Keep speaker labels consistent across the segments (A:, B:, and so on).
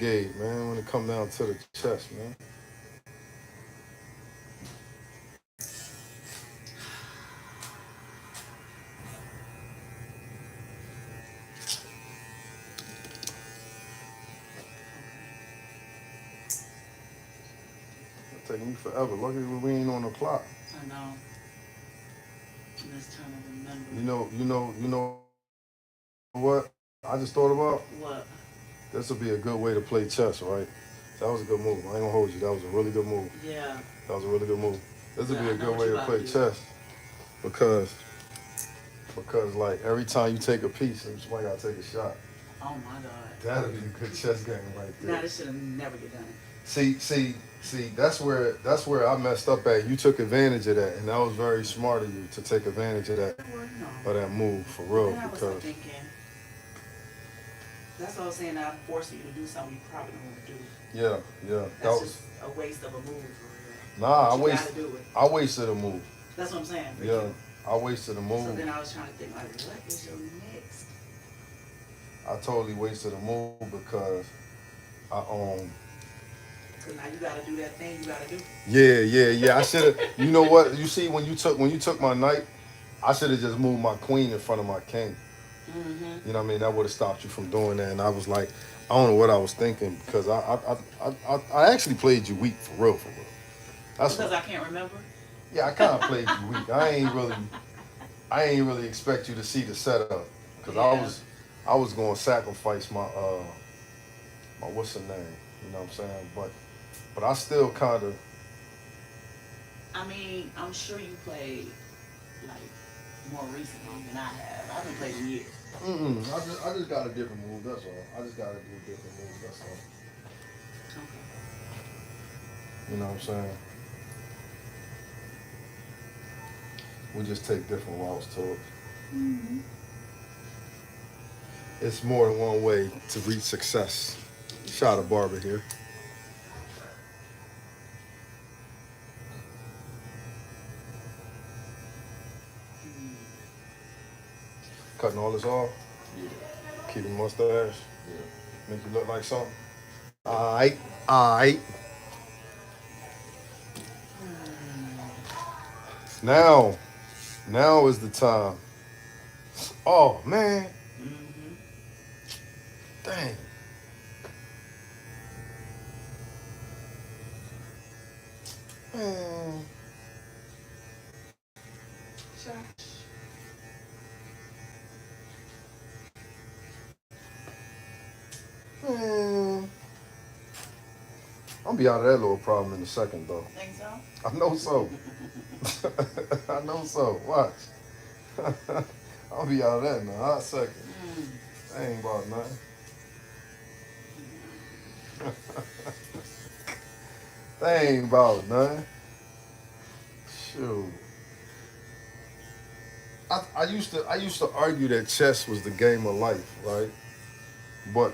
A: gate, man, when it come down to the chest, man. It's taking me forever. Lucky we ain't on the clock.
B: I know. I'm just trying to remember.
A: You know what? I just thought about
B: What?
A: this would be a good way to play chess, right? That was a good move. I ain't gonna hold you. That was a really good move.
B: Yeah.
A: That was a really good move. This would
B: Good.
A: be
B: I
A: a
B: know
A: good
B: what
A: way
B: you
A: to
B: about to
A: play
B: do.
A: chess because like every time you take a piece, somebody gotta take a shot.
B: Oh my God.
A: That'd be a good chess game right
B: Now
A: there.
B: this should have never get done.
A: See. That's where I messed up at. You took advantage of that, and that was very smart of you to take advantage
B: Well, you know.
A: of that move for
B: But
A: real.
B: then I was like
A: Because
B: thinking, that's what I was saying. I'm forcing you to do something you probably don't want to do.
A: yeah, yeah, that
B: That's
A: was
B: just a waste of a move for real.
A: nah.
B: But you got to do it.
A: I wasted a move.
B: That's what I'm saying for
A: Yeah,
B: you.
A: I wasted a
B: So
A: move.
B: then I was trying to think like, what is your next?
A: I totally wasted a move because I
B: Because now you got to do that thing you got to do.
A: yeah. I should have. You know what? You see when you took my knight, I should have just moved my queen in front of my king.
B: Mm-hmm.
A: You know what I mean? That would have stopped you from doing that. And I was like, I don't know what I was thinking because I actually played you weak for real, for real. That's
B: Because
A: what.
B: I can't remember.
A: Yeah, I kind of played you weak. I ain't really expect you to see the setup because
B: Yeah.
A: I was going to sacrifice my what's her name. You know what I'm saying? But I still kind of.
B: I mean, I'm sure you played like more recently than I have. I haven't played in years.
A: I just got a different move. That's all. I just got to do a different move. That's all.
B: Okay.
A: You know what I'm saying? We just take different routes to it.
B: Mm-hmm.
A: It's more than one way to reach success. Shot of barber here. Cutting all this off.
C: Yeah,
A: Keeping mustache.
C: yeah.
A: Make you look like something. Alright. Alright. Now. Now is the time. Oh man.
B: Mm-hmm.
A: Dang. Man.
B: Josh.
A: Man. I'll be out of that little problem in a second though.
B: Think so?
A: I know so. I know so. Watch. I'll be out of that in a hot second.
B: Mm.
A: That ain't about nothing. That ain't about nothing. Shoot. I used to argue that chess was the game of life, right? But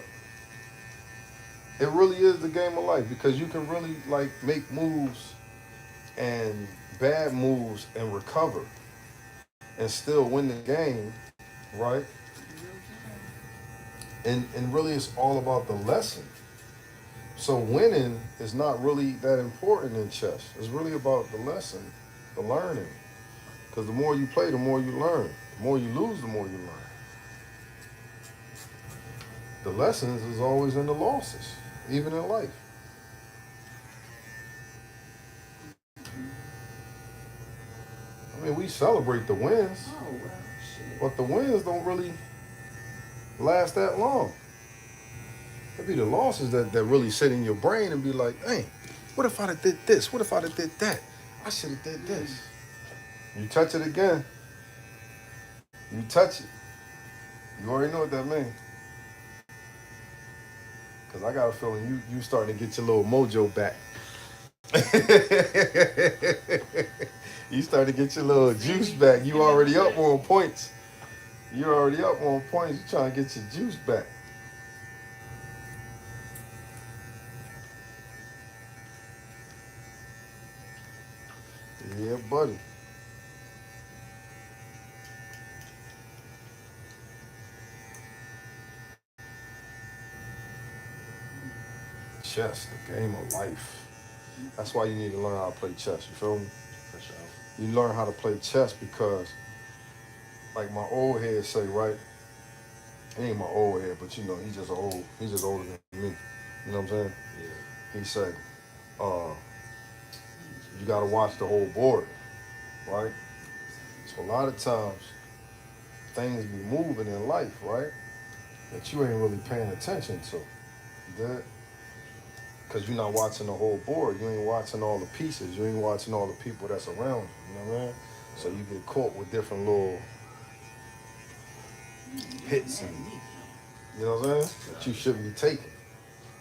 A: it really is the game of life because you can really like make moves and bad moves and recover and still win the game, right?
B: You really can.
A: And really it's all about the lesson. So winning is not really that important in chess. It's really about the lesson, the learning. Because the more you play, the more you learn. The more you lose, the more you learn. The lessons is always in the losses, even in life. I mean, we celebrate the wins,
B: Oh, well, shit.
A: but the wins don't really last that long. It be the losses that really sit in your brain and be like, hey, what if I'd have did this? What if I'd have did that? I should have did
B: Mm.
A: this. You touch it again, you touch it. You already know what that means. Cause I got a feeling you starting to get your little mojo back. You start to get your little juice
B: See?
A: back. You
B: Give me a
A: already up
B: trick.
A: on points. You already up on points. You trying to get your juice back. Yeah, buddy. chess, the game of life. That's why you need to learn how to play chess. You feel me?
C: For sure.
A: You learn how to play chess because, like my old head say, right? He ain't my old head, but you know, he's just older than me. You know what I'm saying?
C: Yeah.
A: He said, uh, you gotta watch the whole board, right? So a lot of times things be moving in life, right? That you ain't really paying attention to. That because you're not watching the whole board. You ain't watching all the pieces. You ain't watching all the people that's around you. You know what I mean? So you get caught with different little hits and you know what I'm saying? That you shouldn't be taking.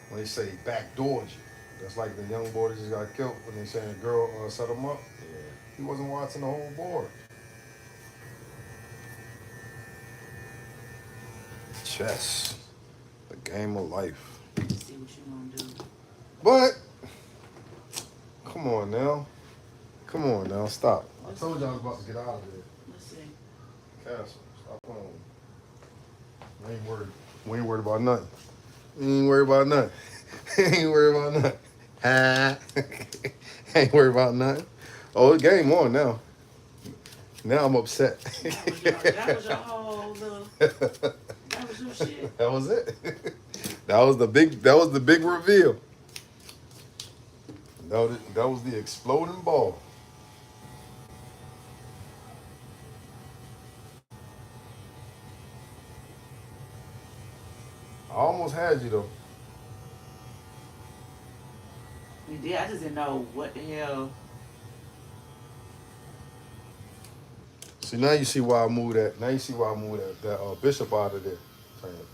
A: When they say backdoored you. That's like the young boy that just got killed when they saying the girl set him up.
C: Yeah.
A: He wasn't watching the whole board. Chess, the game of life.
B: See what you gonna do.
A: But come on now, stop. I told you I was about to get out of there.
B: Let's see.
A: Castle, stop playing. We ain't worried. We ain't worried about nothing. We ain't worried about nothing. Ain't worried about nothing. Ha. Ain't worried about nothing. Oh, the game on now. Now I'm upset.
B: That was your whole little. That was your shit.
A: That was it. That was the big reveal. That was the exploding ball. I almost had you though.
B: You did. I just didn't know what the hell.
A: See now you see why I moved that. Now you see why I moved that bishop out of there. Turn it.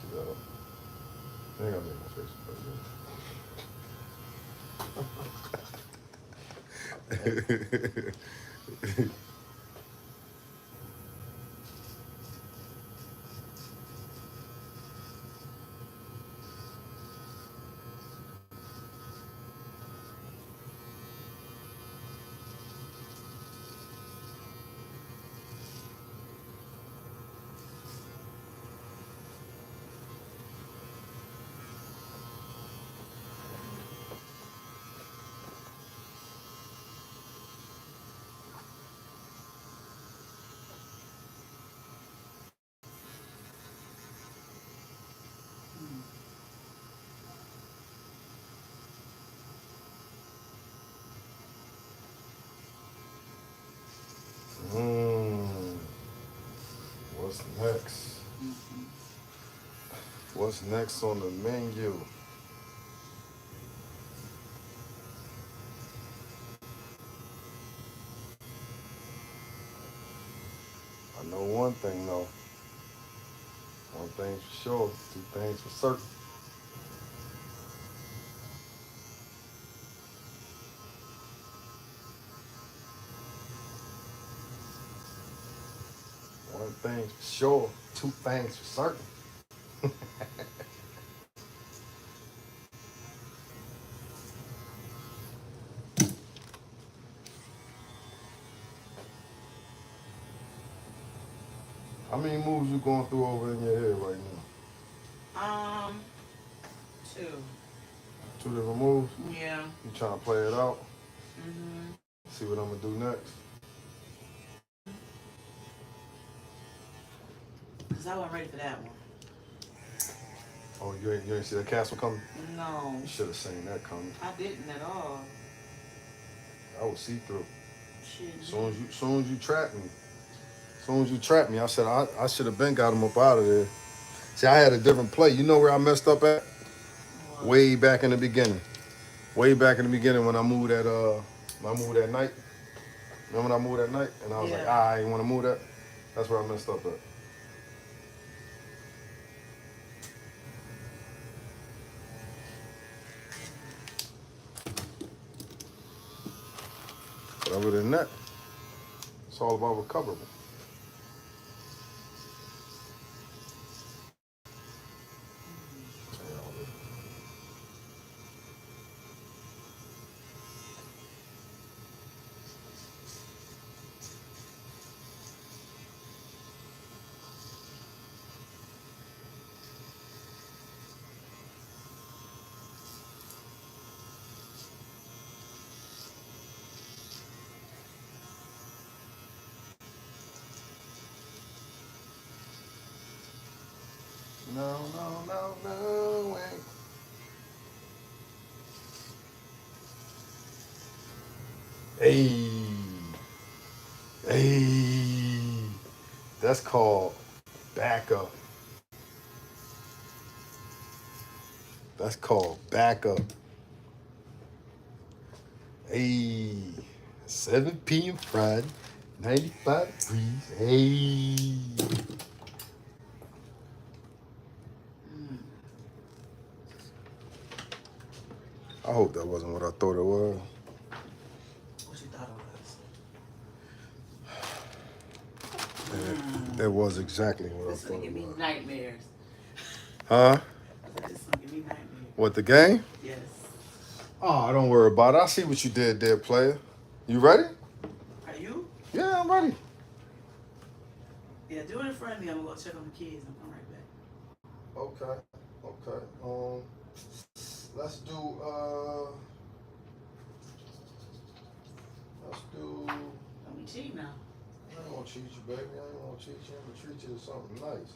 A: Keep that up. I ain't gonna make my face. Mmm. What's next? What's next on the menu? I know one thing though. One thing's for sure. Two things for certain. One thing's for sure. Two things for certain. How many moves you going through over in your head right now?
B: 2.
A: Two different moves?
B: Yeah.
A: You trying to play it out?
B: Mhm.
A: See what I'm gonna do next?
B: Cause I wasn't ready for that one.
A: Oh, you ain't see that castle coming?
B: No.
A: You should have seen that coming.
B: I didn't at all.
A: I was see through.
B: Shit.
A: Soon as you trapped me, I said I should have been got him up out of there. See, I had a different play. You know where I messed up at?
B: What?
A: Way back in the beginning. Way back in the beginning when I moved that night. Remember when I moved that night? And I was like, I ain't want to move that. That's where I messed up at. But other than that, it's all about recoverable. No, no, no, no way. Hey, hey. That's called backup. That's called backup. Hey, 7 p.m. Friday, 95 degrees. Hey.
B: Mm.
A: I hope that wasn't what I thought it was.
B: What you thought it was?
A: And that was exactly what I
B: This gonna
A: thought it
B: give me
A: was.
B: nightmares.
A: Huh?
B: I said, this gonna give me nightmares.
A: What, the game?
B: Yes.
A: Oh, don't worry about it. I see what you did there, player. You ready?
B: Are you?
A: Yeah, I'm ready.
B: Yeah, do it in front of me. I'm gonna go check on the kids. I'm coming right back.
A: Okay. Okay. Let's do let's do
B: Don't be cheating now.
A: I ain't gonna cheat you, baby. I ain't gonna cheat you. I'm gonna treat you to something nice.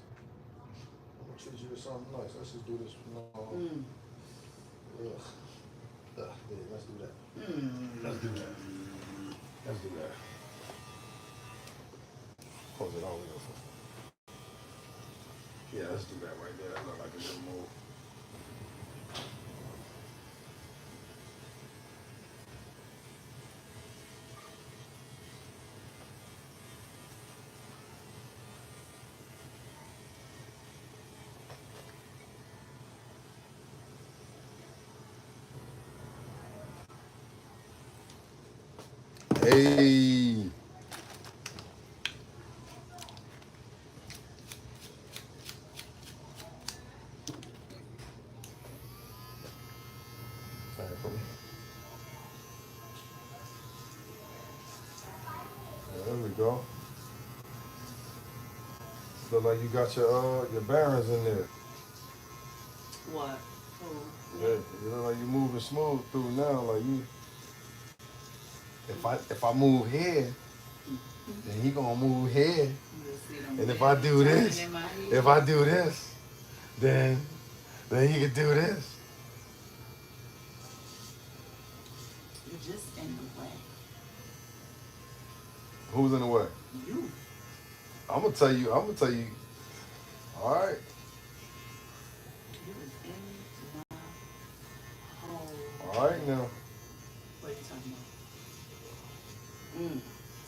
A: I'm gonna treat you to something nice. Let's just do this. No.
B: Mm.
A: Ugh. Yeah, let's do that.
B: Mm.
A: Let's do that. Let's do that. Close it all the way up. Yeah, let's do that right there. That look like a good move. Hey. Sorry for me. There we go. Look like you got your bearings in there.
B: What? Oh,
A: Yeah, you look like you moving smooth through now. Like you, if I move here, then he gonna move here. And if I do this, if I do this, then he can do this.
B: you're just in the way.
A: Who's in the way?
B: You.
A: I'm gonna tell you. I'm gonna tell you. All right.
B: You is in my hole.
A: All right now.
B: What are you talking about?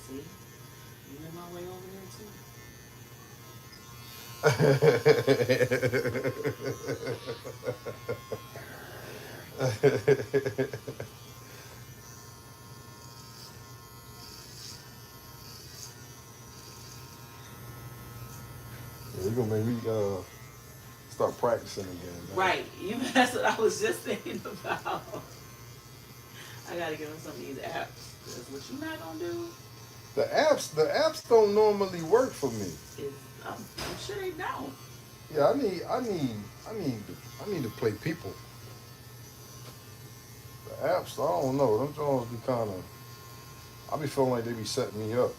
B: See? You in my way over there too.
A: Yeah, you gonna make me start practicing again, man.
B: Right. You that's what I was just thinking about. I gotta get on some of these apps. Because what you not gonna do
A: The apps don't normally work for me.
B: is I'm sure they don't.
A: Yeah, I need to play people. The apps, I don't know. Them Jones be kind of. I be feeling like they be setting me up.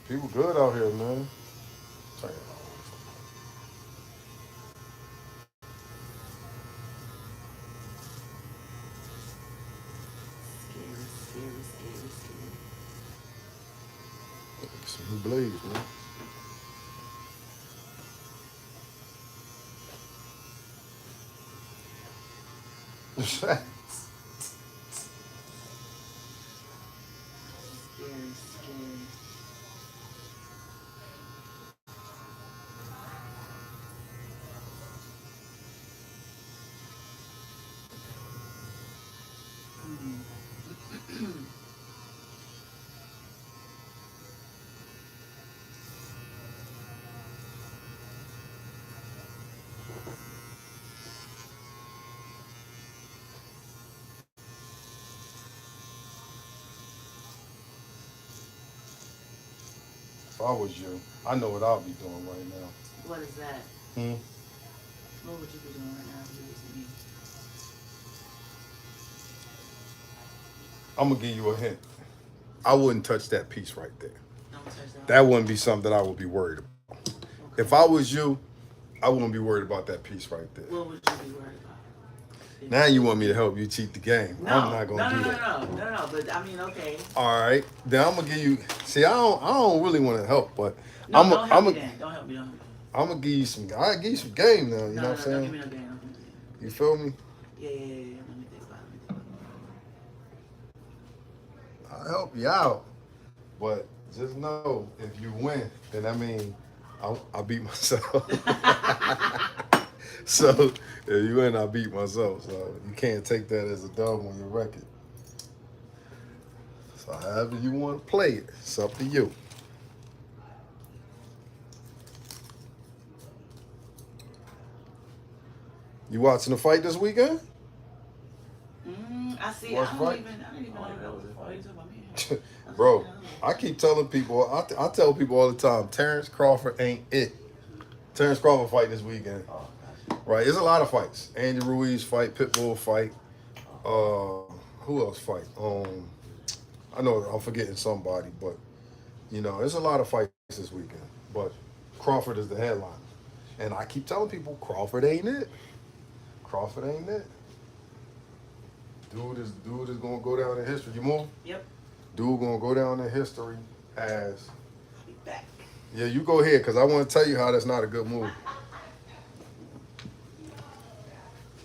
A: People good out here, man. Turn it
B: Scary, scary, scary, scary.
A: on. Some new blades, man.
B: Scary, scary.
A: If I was you, I know what I'll be doing right now.
B: What is that?
A: Hmm?
B: What would you be doing right now if you was me?
A: I'm gonna give you a hint. I wouldn't touch that piece right there.
B: Don't
A: that wouldn't be something that I would be worried about.
B: Okay.
A: If I was you, I wouldn't be worried about that piece right there.
B: What would you be worried about?
A: Now you want me to help you cheat the game. I'm
B: No,
A: not
B: no,
A: gonna
B: no,
A: do
B: no,
A: that.
B: no, no, no. But I mean, okay.
A: All right, then I'm gonna give you. See, I don't really want to help, but
B: No,
A: I'm
B: don't help
A: I'm
B: me
A: a,
B: then. Don't help me. Don't help me.
A: I'm gonna give you some. I give you some game now. You know
B: No,
A: what I'm
B: no, don't give
A: saying?
B: me no game. Don't give me no game.
A: You feel me?
B: Yeah, yeah, yeah, yeah. Let me think about it. Let me think
A: I'll help you out, but just know if you win, then I mean, I beat myself. So if you win, I beat myself. So you can't take that as a dub on your record. So however you want to play it, it's up to you. You watching the fight this weekend?
B: I see.
A: You watch the fight?
B: I didn't even know that was a fight. You talking about me? I was
A: Bro,
B: like,
A: I keep telling people, I tell people all the time, Terrence Crawford ain't it. Terrence Crawford fight this weekend.
B: oh, gotcha.
A: Right, there's a lot of fights. Andy Ruiz fight, Pitbull fight. Who else fight? I know I'm forgetting somebody, but there's a lot of fights this weekend. But Crawford is the headliner, and I keep telling people Crawford ain't it. Crawford ain't it. Dude is gonna go down in history. You move?
B: Yep.
A: Dude gonna go down in history as.
B: I'll be back.
A: Yeah, you go ahead, because I want to tell you how that's not a good move.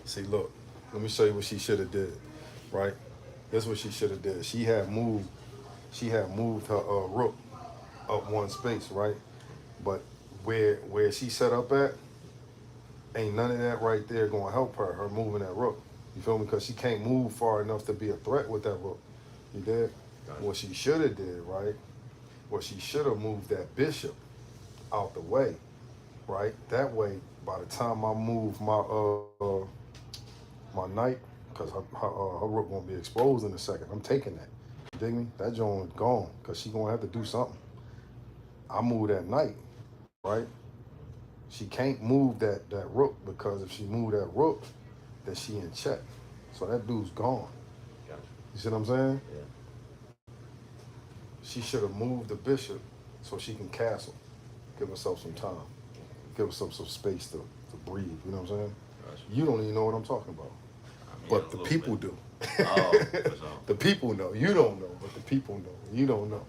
A: See, look, let me show you what she should have did, right? This is what she should have did. She had moved her rook up one space, right? But where she set up at, ain't none of that right there gonna help her moving that rook. You feel me? Because she can't move far enough to be a threat with that rook. You did? What she should have did, right? Well, she should have moved that bishop out the way, right? That way, by the time I move my knight, because her rook won't be exposed in a second. I'm taking that. You dig me? That joint gone, because she gonna have to do something. I move that knight, right? She can't move that rook, because if she move that rook, then she in check. So that dude's gone.
C: Gotcha.
A: You see what I'm saying?
C: Yeah.
A: She should have moved the bishop so she can castle. Give herself some time. Give herself some space to breathe. You know what I'm saying?
C: Gotcha.
A: You don't even know what I'm talking about.
C: I mean,
A: But
C: a
A: the
C: little
A: people
C: bit.
A: do.
C: Oh, for sure.
A: The people know. You don't know, but the people know. You don't know.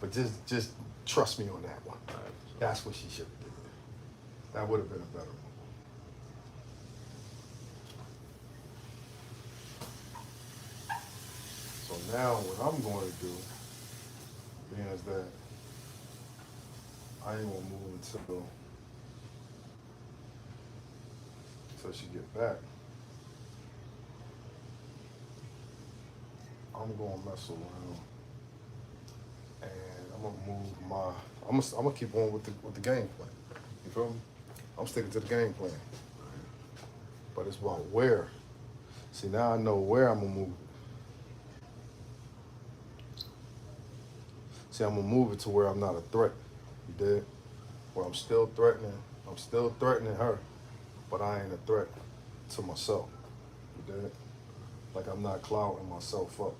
A: But just trust me on that one.
C: All right, for sure.
A: That's what she should have did. That would have been a better one. So now what I'm going to do is that I ain't gonna move until she get back. I'm gonna mess around and I'm gonna move my. I'm gonna keep on with the game plan. You feel me? I'm sticking to the game plan, but it's about where. See, now I know where I'm gonna move it. See, I'm gonna move it to where I'm not a threat. You did? Where I'm still threatening. I'm still threatening her, but I ain't a threat to myself. You did? Like I'm not clouding myself up.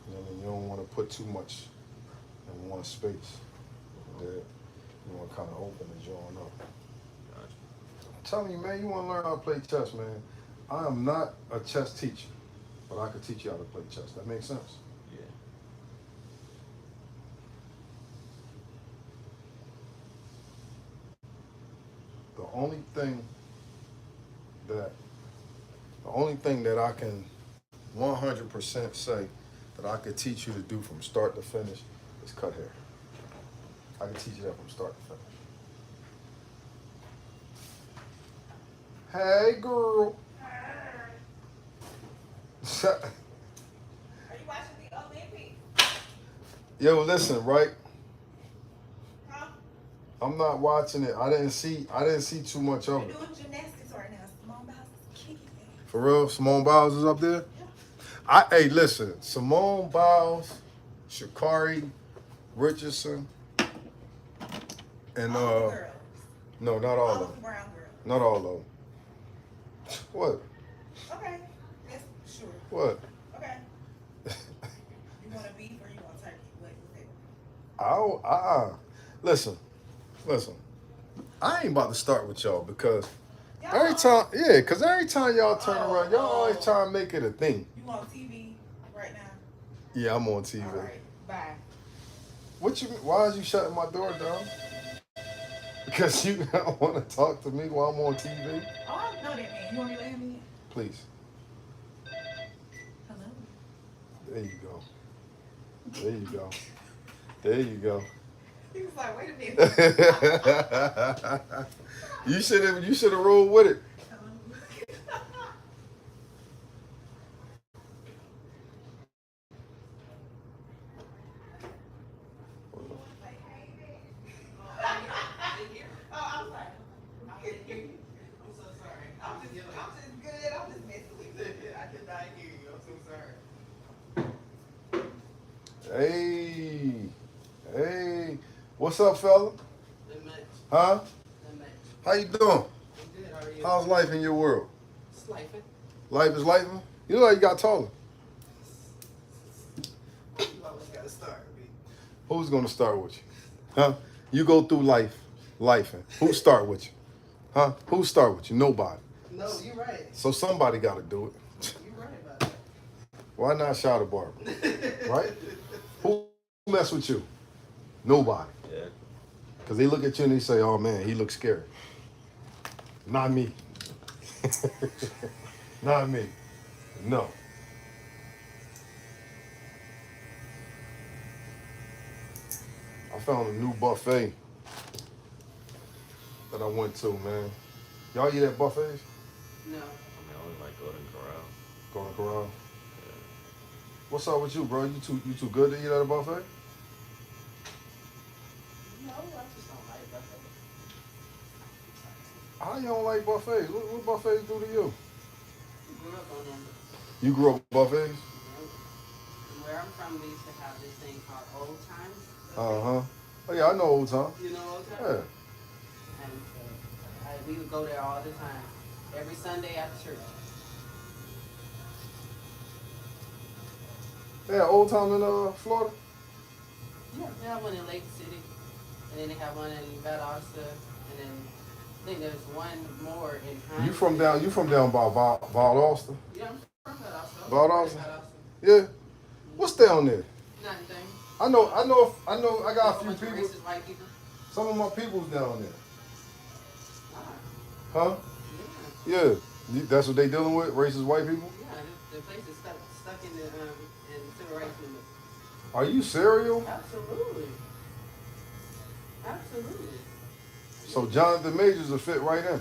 A: You know what I mean? You don't want to put too much in one space. You did? You want to kind of open and join up.
C: Gotcha.
A: I'm telling you, man, you want to learn how to play chess, man. I am not a chess teacher, but I could teach you how to play chess. That makes sense.
C: Yeah.
A: The only thing that the only thing that I can 100% say that I could teach you to do from start to finish is cut hair. I can teach you that from start to finish. Hey, girl.
D: Are you watching the Olympics?
A: Yo, listen, right?
D: Huh?
A: I'm not watching it. I didn't see too much of
D: We're
A: it.
D: doing gymnastics right now. Simone Biles is kicking it.
A: For real, Simone Biles is up there. Hey, listen, Simone Biles, Sha'Carri Richardson, and
D: All the girls.
A: no, not all
D: All
A: of
D: of the
A: them.
D: brown girls.
A: Not all of them. What?
D: Okay. Yes, sure.
A: What?
D: Okay. You want a beef or you want turkey? What is it?
A: Listen, listen. I ain't about to start with y'all because
D: Y'all,
A: because every time y'all turn around, y'all always try to make it a thing.
D: you on TV right now?
A: Yeah, I'm on TV.
D: All right, bye.
A: What you? Why is you shutting my door down? Because you don't want to talk to me while I'm on TV?
D: Oh, I know that man. You want me to let me in?
A: Please.
D: Hello.
A: There you go. There you go. There you go.
D: He was like, wait a minute.
A: You should have rolled with it. Hey, hey, what's up, fella? Huh? How you doing? How's life in your world?
E: It's lifing.
A: Life is life. You look like you got taller.
E: You always gotta start, B.
A: Who's gonna start with you? Huh? You go through life. Who start with you? Huh? Who start with you? Nobody.
E: No, you're right.
A: So somebody got to do it.
E: You're right about that.
A: Why not shout a barber? Right? Who mess with you? Nobody.
C: Yeah.
A: Because they look at you and they say, oh man, he looks scary. Not me. Not me. No. I found a new buffet that I went to, man. Y'all eat at buffets?
E: No.
C: I mean, I only like Golden Corral.
A: Going around.
C: Yeah.
A: What's up with you, bro? You too good to eat at a buffet?
E: No, I just don't like buffet.
A: How you don't like buffets? What buffets do to you?
E: Grew up on them.
A: You grew up with buffets?
E: Where I'm from, we used to have this thing called Old Times.
A: Uh-huh. Oh yeah, I know Old Town.
E: You know Old Times?
A: Yeah.
E: And we would go there all the time. Every Sunday after church.
A: Yeah, Old Town in Florida?
E: Yeah. They have one in Lake City. And then they have one in Valdosta. And then I think there's one more in Hines.
A: You from down by Valdosta?
E: Yeah, I'm from Valdosta.
A: Valdosta? Yeah. What's down there?
E: Nothing.
A: I got a few people.
E: Racist white people.
A: Some of my people's down there.
E: Ah,
A: Huh?
E: yeah.
A: Yeah. That's what they dealing with? Racist white people?
E: Yeah, the place is stuck in the civil rights movement.
A: Are you serial?
E: Absolutely. Absolutely.
A: So Jonathan Majors will fit right in.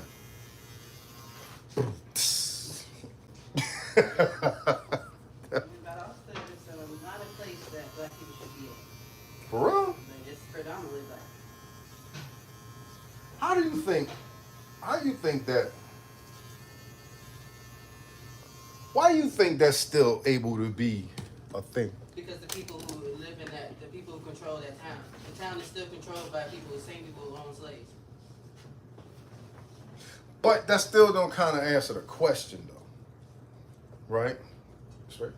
E: Valdosta is not a place that black people should be at.
A: For real?
E: But it's predominantly black.
A: How do you think that? Why do you think that's still able to be a thing?
E: Because the people who live in the people who control that town. The town is still controlled by people, the same people who own slaves.
A: But that still don't kind of answer the question, though, right? Straight.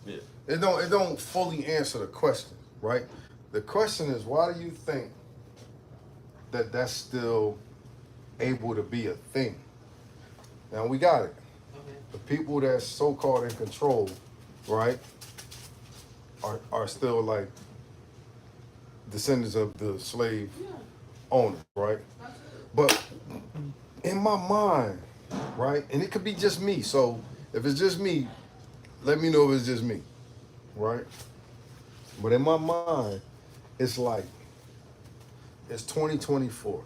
C: Yeah.
A: It don't fully answer the question, right? The question is, why do you think that that's still able to be a thing? Now we got it.
E: Okay.
A: The people that's so-called in control, right, are still like descendants of the slave
E: Yeah,
A: owners, right?
E: absolutely.
A: But in my mind, right, and it could be just me. So if it's just me, let me know if it's just me, right? But in my mind, it's like it's 2024,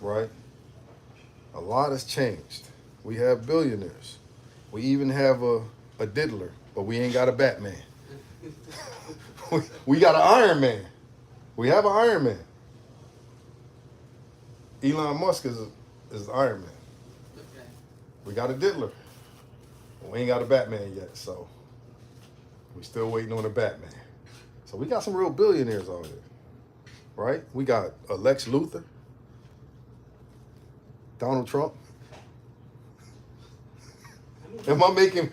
A: right? A lot has changed. We have billionaires. We even have a diddler, but we ain't got a Batman. We got an Iron Man. We have an Iron Man. Elon Musk is Iron Man.
E: Okay.
A: We got a diddler. We ain't got a Batman yet, so we still waiting on a Batman. So we got some real billionaires out here, right? We got Lex Luthor, Donald Trump. Am I making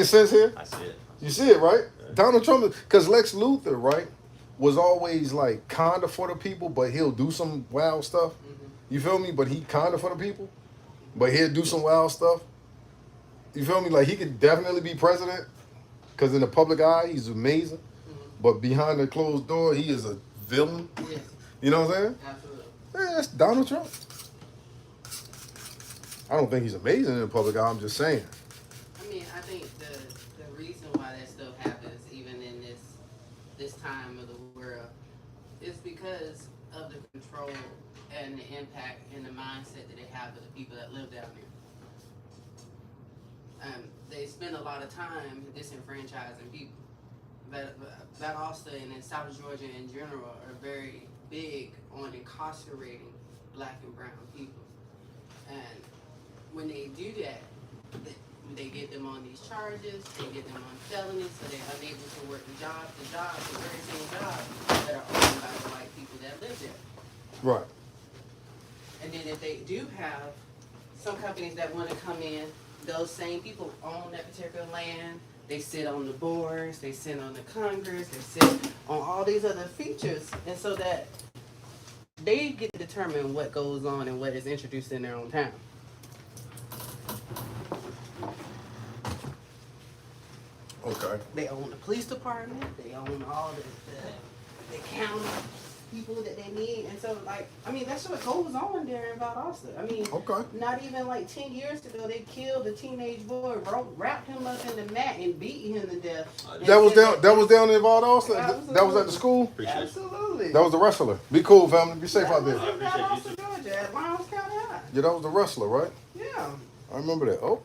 A: sense here?
C: I see it.
A: You see it, right? Donald Trump, because Lex Luthor, right? was always like kinda for the people, but he'll do some wild stuff. You feel me? But he kinda for the people, but he'll do some wild stuff. You feel me? Like he could definitely be president, because in the public eye he's amazing, but behind the closed door he is a villain.
E: Yes,
A: You know what I'm saying?
E: absolutely.
A: Yeah, that's Donald Trump. I don't think he's amazing in the public eye. I'm just saying.
E: I mean, I think the reason why that stuff happens, even in this time of the world, is because of the control and the impact and the mindset that they have of the people that live down there. They spend a lot of time disenfranchising people. But also in South Georgia in general are very big on incarcerating black and brown people. And when they do that, they get them on these charges, they get them on felonies, so they're unable to work the very same jobs that are owned by the white people that live there.
A: Right.
E: And then if they do have some companies that want to come in, those same people own that particular land. They sit on the boards, they sit on the Congress, they sit on all these other features, and so that they get to determine what goes on and what is introduced in their own town.
A: Okay.
E: They own the police department, they own all the county people that they need, and so like, I mean, that's what goes on there in Valdosta. I mean,
A: Okay.
E: not even like 10 years ago, they killed a teenage boy, wrapped him up in the mat and beat him to death.
A: That was down. That was down in Valdosta. That was at the school.
C: Appreciate it.
E: Absolutely.
A: That was the wrestler. Be cool, family. Be safe out
E: That
A: there.
E: was in Valdosta, Georgia, at Lowndes County High.
A: Yeah, that was the wrestler, right?
E: Yeah.
A: I remember that. Oh.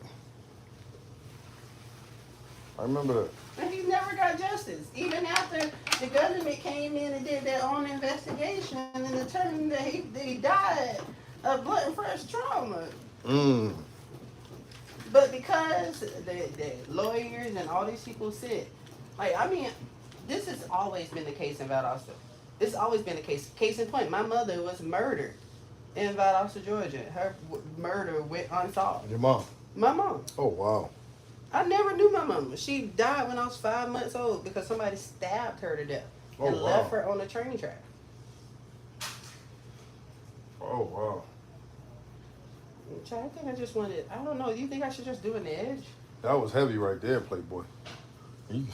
A: I remember that.
E: And he never got justice. Even after the government came in and did their own investigation and determined that he died of blood and fresh trauma.
A: Mm.
E: But because the lawyers and all these people sit, like, I mean, this has always been the case in Valdosta. This has always been the case. Case in point, my mother was murdered in Valdosta, Georgia. Her murder went unsolved.
A: Your mom.
E: My mom.
A: Oh wow.
E: I never knew my mama. She died when I was 5 months old because somebody stabbed her to death and
A: Oh,
E: left
A: wow.
E: her on the train track.
A: Oh wow.
E: I think I just wanted, I don't know, do you think I should just do an edge?
A: That was heavy right there, Playboy. You,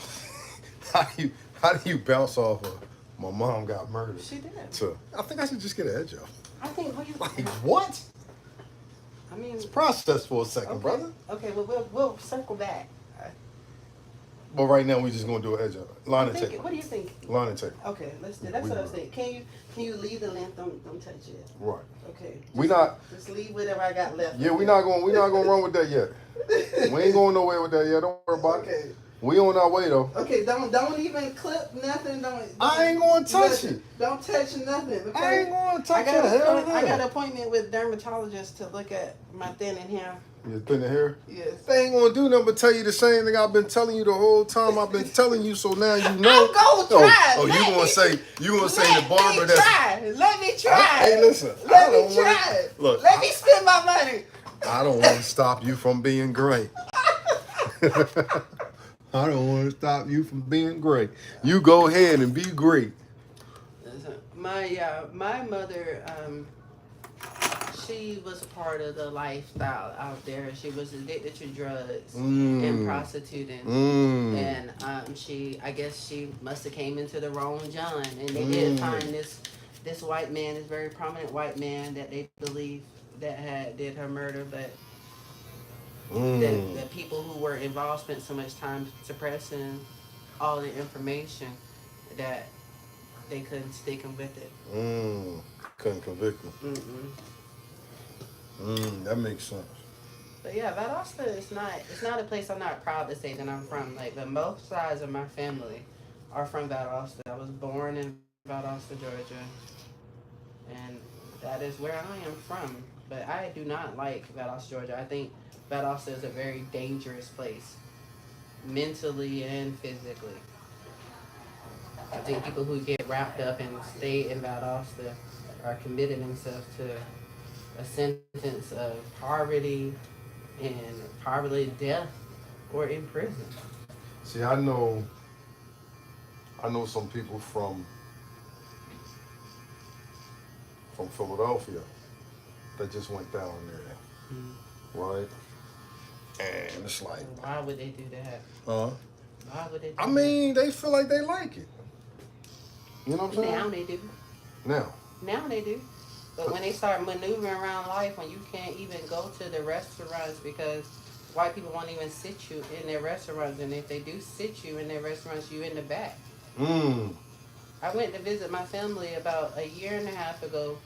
A: how do you bounce off of my mom got murdered?
E: She did.
A: To, I think I should just get an edge off.
E: I think, what do you
A: Like what?
E: I mean,
A: Process for a second,
E: okay,
A: brother.
E: okay, well, we'll circle back.
A: But right now we just gonna do an edge off. Line and tape.
E: What do you think?
A: Line and tape.
E: Okay, let's do. That's what I was thinking. Can you leave the length? Don't touch it.
A: Right.
E: Okay.
A: We not.
E: Just leave whatever I got left.
A: Yeah, we not gonna run with that yet. We ain't going nowhere with that yet. Don't worry about it.
E: Okay.
A: We on our way though.
E: Okay, don't even clip nothing.
A: I ain't gonna touch it.
E: Don't touch nothing. Okay?
A: I ain't gonna touch
E: I got
A: it. Hell
E: I got
A: yeah.
E: an appointment with dermatologist to look at my thin and hair.
A: You thin the hair.
E: Yes.
A: They ain't gonna do nothing but tell you the same thing I've been telling you the whole time. I've been telling you, so now you know.
E: I'm gonna try.
A: Oh, you gonna say the barber
E: Let me
A: that's.
E: try. Let me try.
A: Hey, listen.
E: Let
A: I
E: me
A: don't
E: try.
A: Look,
E: Let me spend my money.
A: I don't want to stop you from being great. I don't want to stop you from being great. You go ahead and be great.
E: My mother, she was a part of the lifestyle out there. She was addicted to drugs and prostituting, and I guess she must have came into the wrong John, and they did find this white man, this very prominent white man that they believe that did her murder, but the people who were involved spent so much time suppressing all the information that they couldn't stick him with it.
A: Couldn't convict him. That makes sense.
E: But yeah, Valdosta is not a place I'm not proud to say that I'm from. Like, but both sides of my family are from Valdosta. I was born in Valdosta, Georgia, and that is where I am from. But I do not like Valdosta, Georgia. I think Valdosta is a very dangerous place, mentally and physically. I think people who get wrapped up and stay in Valdosta are committing themselves to a sentence of poverty and probably death or in prison.
A: See, I know some people from from Philadelphia that just went down there, right? And it's like,
E: Why would they do that?
A: huh?
E: Why would they do
A: I mean, they feel like they like it. You know what I'm
E: that?
A: saying?
E: Now they do.
A: Now.
E: Now they do. But when they start maneuvering around life, when you can't even go to the restaurants because white people won't even sit you in their restaurants, and if they do sit you in their restaurants, you in the back.
A: Mm.
E: I went to visit my family about a year and a half ago.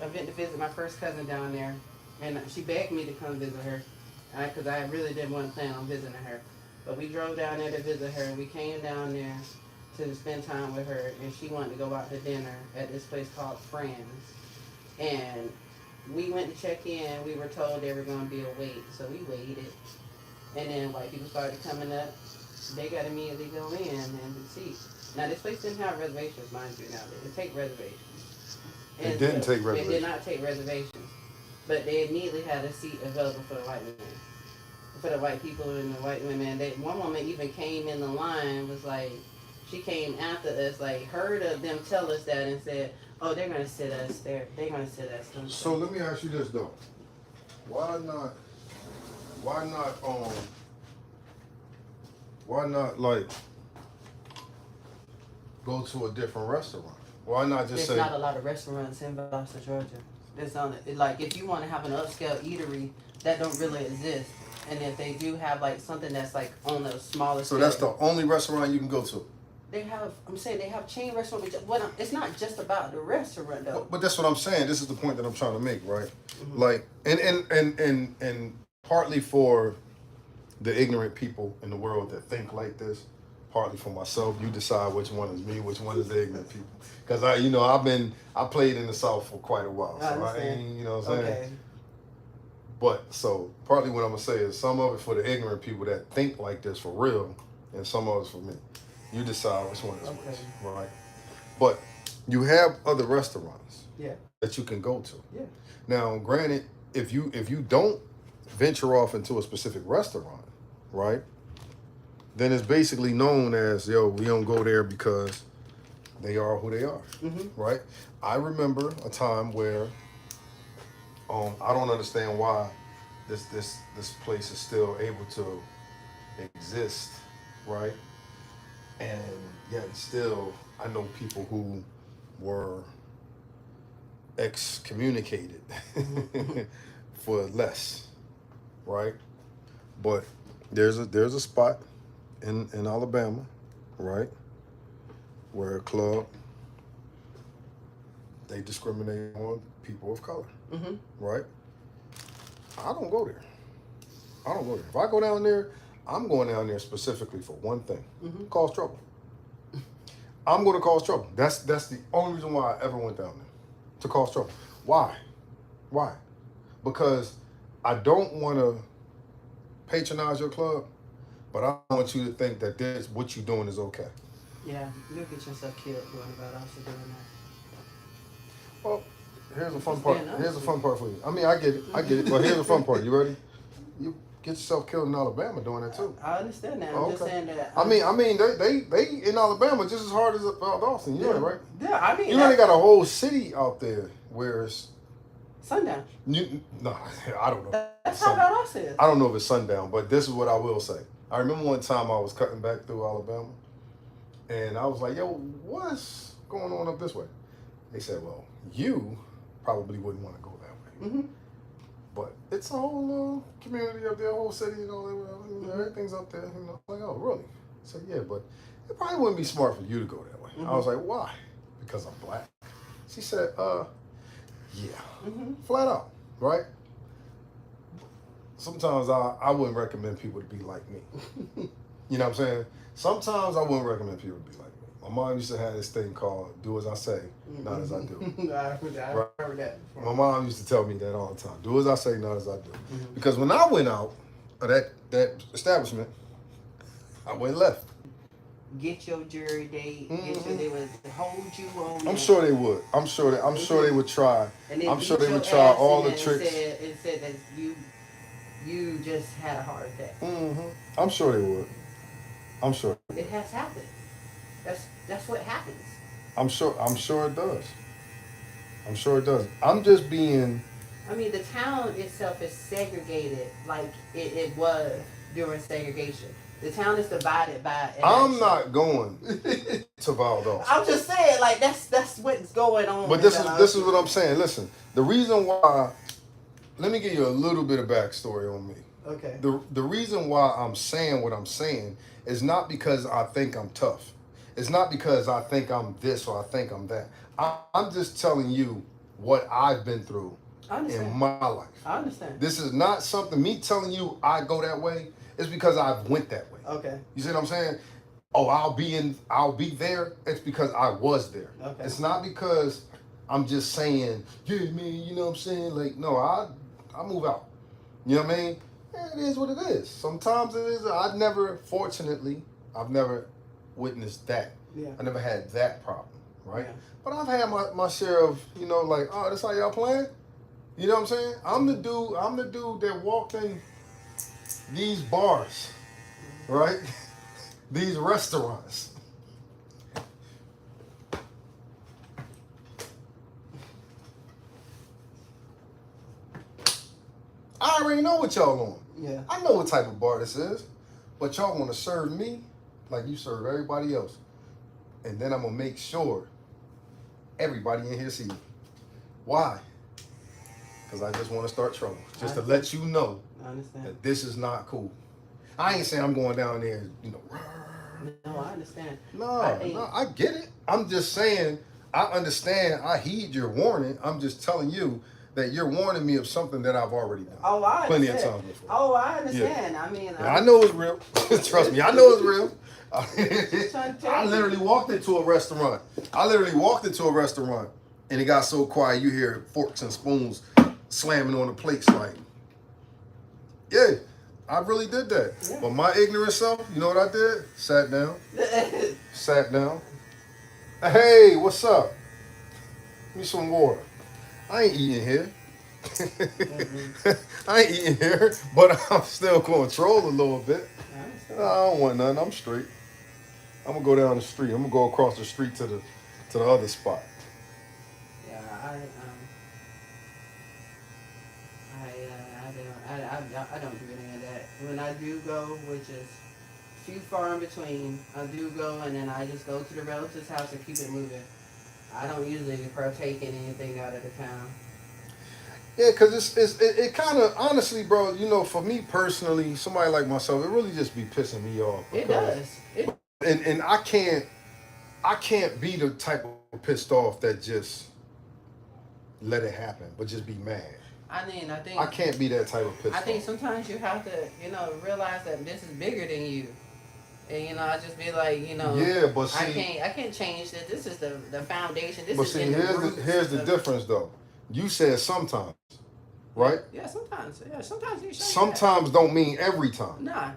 E: I went to visit my first cousin down there, and she begged me to come visit her because I really didn't want to plan on visiting her. But we drove down there to visit her, and we came down there to spend time with her, and she wanted to go out to dinner at this place called Friends. And we went to check in. We were told there were going to be a wait, so we waited. And then white people started coming up. They got to immediately go in and see. Now, this place didn't have reservations, mind you. Now, they didn't take reservations.
A: It didn't take reservations.
E: They did not take reservations. But they immediately had a seat available for the white women. For the white people and the white women. One woman even came in the line, was like, she came after us, like, heard of them tell us that and said, oh, they're going to sit us there. They're going to sit us.
A: So let me ask you this, though. Why not, like, go to a different restaurant? Why not just
E: There's
A: say...
E: not a lot of restaurants in Valdosta, Georgia. There's only, like, if you want to have an upscale eatery, that don't really exist. And if they do have, like, something that's, like, on the smaller
A: So
E: scale,
A: that's the only restaurant you can go to?
E: they have, I'm saying they have chain restaurants. It's not just about the restaurant, though.
A: But that's what I'm saying. This is the point that I'm trying to make, right? Like, and partly for the ignorant people in the world that think like this, partly for myself. You decide which one is me, which one is the ignorant people. Because I played in the South for quite a while, so I ain't, you know what I'm saying?
E: Okay.
A: But so partly what I'm gonna say is some of it for the ignorant people that think like this for real, and some of it's for me. You decide which one is which, right? But you have other restaurants that you can go to.
E: Yeah.
A: Now, granted, if you don't venture off into a specific restaurant, right, then it's basically known as, we don't go there because they are who they are, right? I remember a time where I don't understand why this place is still able to exist, right? And yet still, I know people who were excommunicated for less, right? But there's a spot in Alabama, right, where a club, they discriminate on people of color, right? I don't go there. If I go down there, I'm going down there specifically for one thing: cause trouble. I'm going to cause trouble. That's the only reason why I ever went down there, to cause trouble. Why? Because I don't want to patronize your club, but I want you to think that what you're doing is okay.
E: Yeah, you'll get yourself killed going about also doing that.
A: Well, here's the fun part. Here's the fun part for you. I mean, I get it. But here's the fun part. You ready? You get yourself killed in Alabama doing that too.
E: I understand that. I'm just saying that.
A: I mean, they in Alabama just as hard as Austin. You know that, right?
E: Yeah, I mean.
A: You know they got a whole city out there where it's
E: sundown.
A: No, I don't know.
E: That's how Valdosta is.
A: I don't know if it's sundown, but this is what I will say. I remember one time I was cutting back through Alabama, and I was like, "Yo, what's going on up this way?" They said, "Well, you probably wouldn't want to go that way." But it's a whole community up there, a whole city, and all that. Everything's up there. I'm like, oh, really? I said, yeah, but it probably wouldn't be smart for you to go that way. I was like, why? Because I'm black. She said, yeah. Flat out, right? Sometimes I wouldn't recommend people to be like me. You know what I'm saying? Sometimes I wouldn't recommend people to be like me. My mom used to have this thing called "do as I say, not as I do."
E: I remember that before.
A: My mom used to tell me that all the time. Do as I say, not as I do. Because when I went out of that establishment, I went left.
E: Get your jury date. They would hold you on.
A: I'm sure they would. I'm sure they would try. I'm sure they would try all the tricks.
E: And said that you just had a heart attack.
A: I'm sure they would. I'm sure.
E: It has happened. That's what happens.
A: I'm sure it does. I'm sure it does. I'm just being.
E: I mean, the town itself is segregated like it was during segregation. The town is divided by an
A: I'm
E: actual.
A: not going to Valdosta.
E: I'm just saying, like that's what's going on.
A: But this is what I'm saying. Listen, the reason why. Let me give you a little bit of backstory on me.
E: Okay.
A: The reason why I'm saying what I'm saying is not because I think I'm tough. It's not because I think I'm this or I think I'm that. I'm just telling you what I've been through in my life.
E: I understand.
A: This is not something me telling you I go that way. It's because I went that way.
E: Okay.
A: You see what I'm saying? Oh, I'll be there. It's because I was there.
E: Okay.
A: It's not because I'm just saying, yeah, man, you know what I'm saying? Like, no, I move out. You know what I mean? Yeah, it is what it is. Sometimes it is. Fortunately, I've never witnessed that.
E: Yeah.
A: I never had that problem, right?
E: Yeah.
A: But I've had my share of, like, oh, that's how y'all playing? You know what I'm saying? I'm the dude that walked in these bars, right? These restaurants. I already know what y'all on.
E: Yeah.
A: I know what type of bar this is. But y'all want to serve me like you serve everybody else. And then I'm going to make sure everybody in here see it. Why? Because I just want to start trouble. Just to let you know that this is not cool. I ain't saying I'm going down there,
E: No, I understand.
A: No, I get it. I'm just saying, I understand. I heed your warning. I'm just telling you that you're warning me of something that I've already done.
E: Oh, I understand.
A: Plenty of times before.
E: Oh, I understand.
A: Yeah.
E: I mean,
A: I know it's real. Trust me, I know it's real. I literally walked into a restaurant. And it got so quiet, you hear forks and spoons slamming on the plates like, yeah, I really did that. Yeah. But my ignorant self, you know what I did? Sat down. Hey, what's up? Give me some water. I ain't eating here. I ain't eating here, but I'm still control a little bit. I don't want nothing. I'm straight. I'm gonna go down the street. I'm gonna go across the street to the other spot.
E: Yeah, I don't do any of that. When I do go, which is few far in between, I do go and then I just go to the relative's house and keep it moving. I don't usually partake in anything out of the town.
A: Yeah, because it kind of, honestly, bro, for me personally, somebody like myself, it really just be pissing me off.
E: It does.
A: And I can't be the type of pissed off that just let it happen, but just be mad.
E: I think
A: I can't be that type of pissed off.
E: I think sometimes you have to, realize that this is bigger than you. And I just be like,
A: Yeah, but see,
E: I can't change that. This is the foundation. This
A: but
E: is
A: see,
E: in the roots.
A: here's the difference though. You said sometimes, right?
E: Yeah, sometimes. Yeah, sometimes you should.
A: Sometimes don't mean every time.
E: Nah.